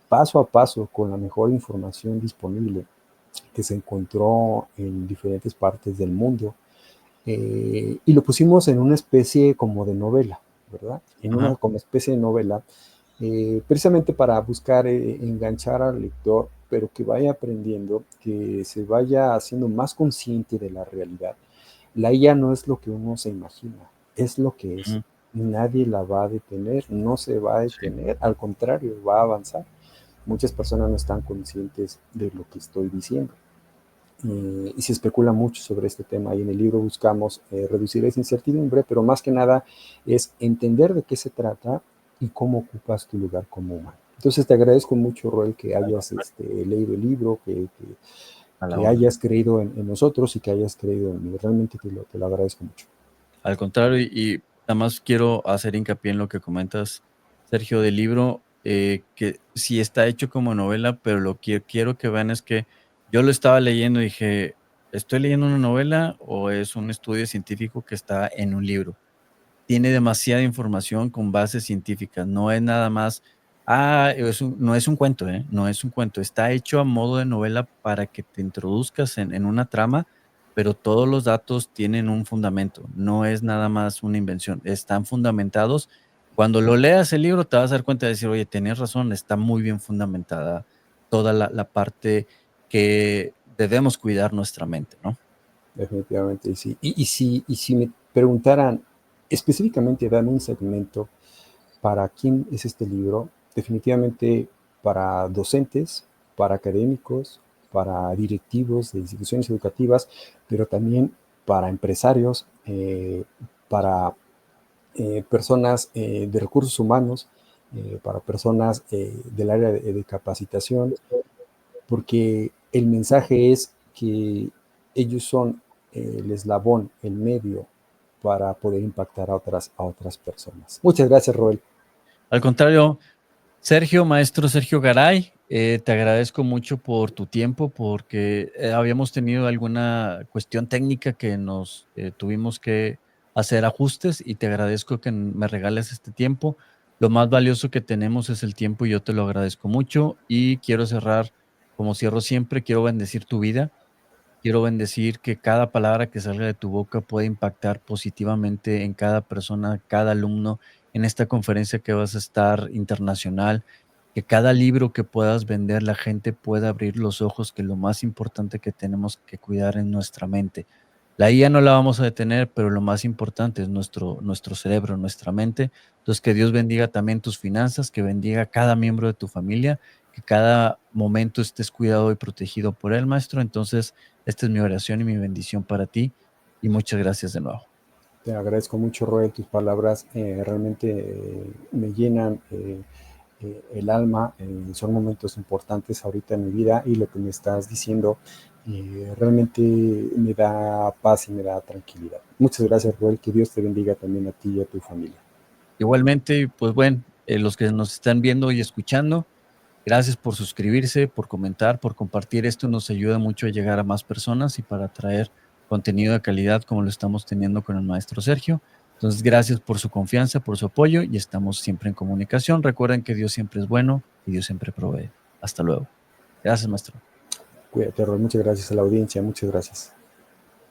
paso a paso con la mejor información disponible que se encontró en diferentes partes del mundo. Y lo pusimos en una especie como de novela, ¿verdad? En una ajá, como especie de novela, precisamente para buscar enganchar al lector, pero que vaya aprendiendo, que se vaya haciendo más consciente de la realidad. La IA no es lo que uno se imagina, es lo que es. ujú, Nadie la va a detener, no se va a sí, detener, al contrario, va a avanzar. Muchas personas no están conscientes de lo que estoy diciendo. Y se especula mucho sobre este tema y en el libro buscamos reducir esa incertidumbre, pero más que nada es entender de qué se trata y cómo ocupas tu lugar como humano. Entonces te agradezco mucho, Roel, que al hayas contrario, leído el libro, a la que orden. hayas creído en nosotros y que hayas creído en mí. Realmente te lo agradezco mucho. Al contrario, y nada más quiero hacer hincapié en lo que comentas, Sergio, del libro, que sí está hecho como novela, pero lo que quiero que vean es que yo lo estaba leyendo y dije, ¿estoy leyendo una novela o es un estudio científico que está en un libro? Tiene demasiada información con bases científicas, no es nada más, no es un cuento, ¿eh? No es un cuento, está hecho a modo de novela para que te introduzcas en una trama, pero todos los datos tienen un fundamento, no es nada más una invención, están fundamentados. Cuando lo leas el libro te vas a dar cuenta de decir, oye, tenías razón, está muy bien fundamentada toda la parte que debemos cuidar nuestra mente, ¿no? Definitivamente, sí. Y si me preguntaran específicamente, dame un segmento para quién es este libro, definitivamente para docentes, para académicos, para directivos de instituciones educativas, pero también para empresarios, para personas de recursos humanos, para personas del área de capacitación, porque el mensaje es que ellos son el eslabón, el medio para poder impactar a otras personas. Muchas gracias, Roel. Al contrario, Sergio, maestro Sergio Garay, te agradezco mucho por tu tiempo, porque habíamos tenido alguna cuestión técnica que nos tuvimos que hacer ajustes y te agradezco que me regales este tiempo. Lo más valioso que tenemos es el tiempo y yo te lo agradezco mucho y quiero cerrar, como cierro siempre, quiero bendecir tu vida. Quiero bendecir que cada palabra que salga de tu boca pueda impactar positivamente en cada persona, cada alumno en esta conferencia que vas a estar internacional, que cada libro que puedas vender, la gente pueda abrir los ojos, que lo más importante que tenemos que cuidar es nuestra mente. La IA no la vamos a detener, pero lo más importante es nuestro cerebro, nuestra mente. Entonces, que Dios bendiga también tus finanzas, que bendiga a cada miembro de tu familia, que cada momento estés cuidado y protegido por él, maestro. Entonces, esta es mi oración y mi bendición para ti y muchas gracias de nuevo. Te agradezco mucho, Roel, tus palabras realmente me llenan el alma. Son momentos importantes ahorita en mi vida y lo que me estás diciendo realmente me da paz y me da tranquilidad. Muchas gracias, Roel. Que Dios te bendiga también a ti y a tu familia. Igualmente, pues bueno, los que nos están viendo y escuchando, gracias por suscribirse, por comentar, por compartir. Esto nos ayuda mucho a llegar a más personas y para traer contenido de calidad como lo estamos teniendo con el maestro Sergio. Entonces, gracias por su confianza, por su apoyo y estamos siempre en comunicación. Recuerden que Dios siempre es bueno y Dios siempre provee. Hasta luego. Gracias, maestro. Cuídate, Roel. Muchas gracias a la audiencia. Muchas gracias.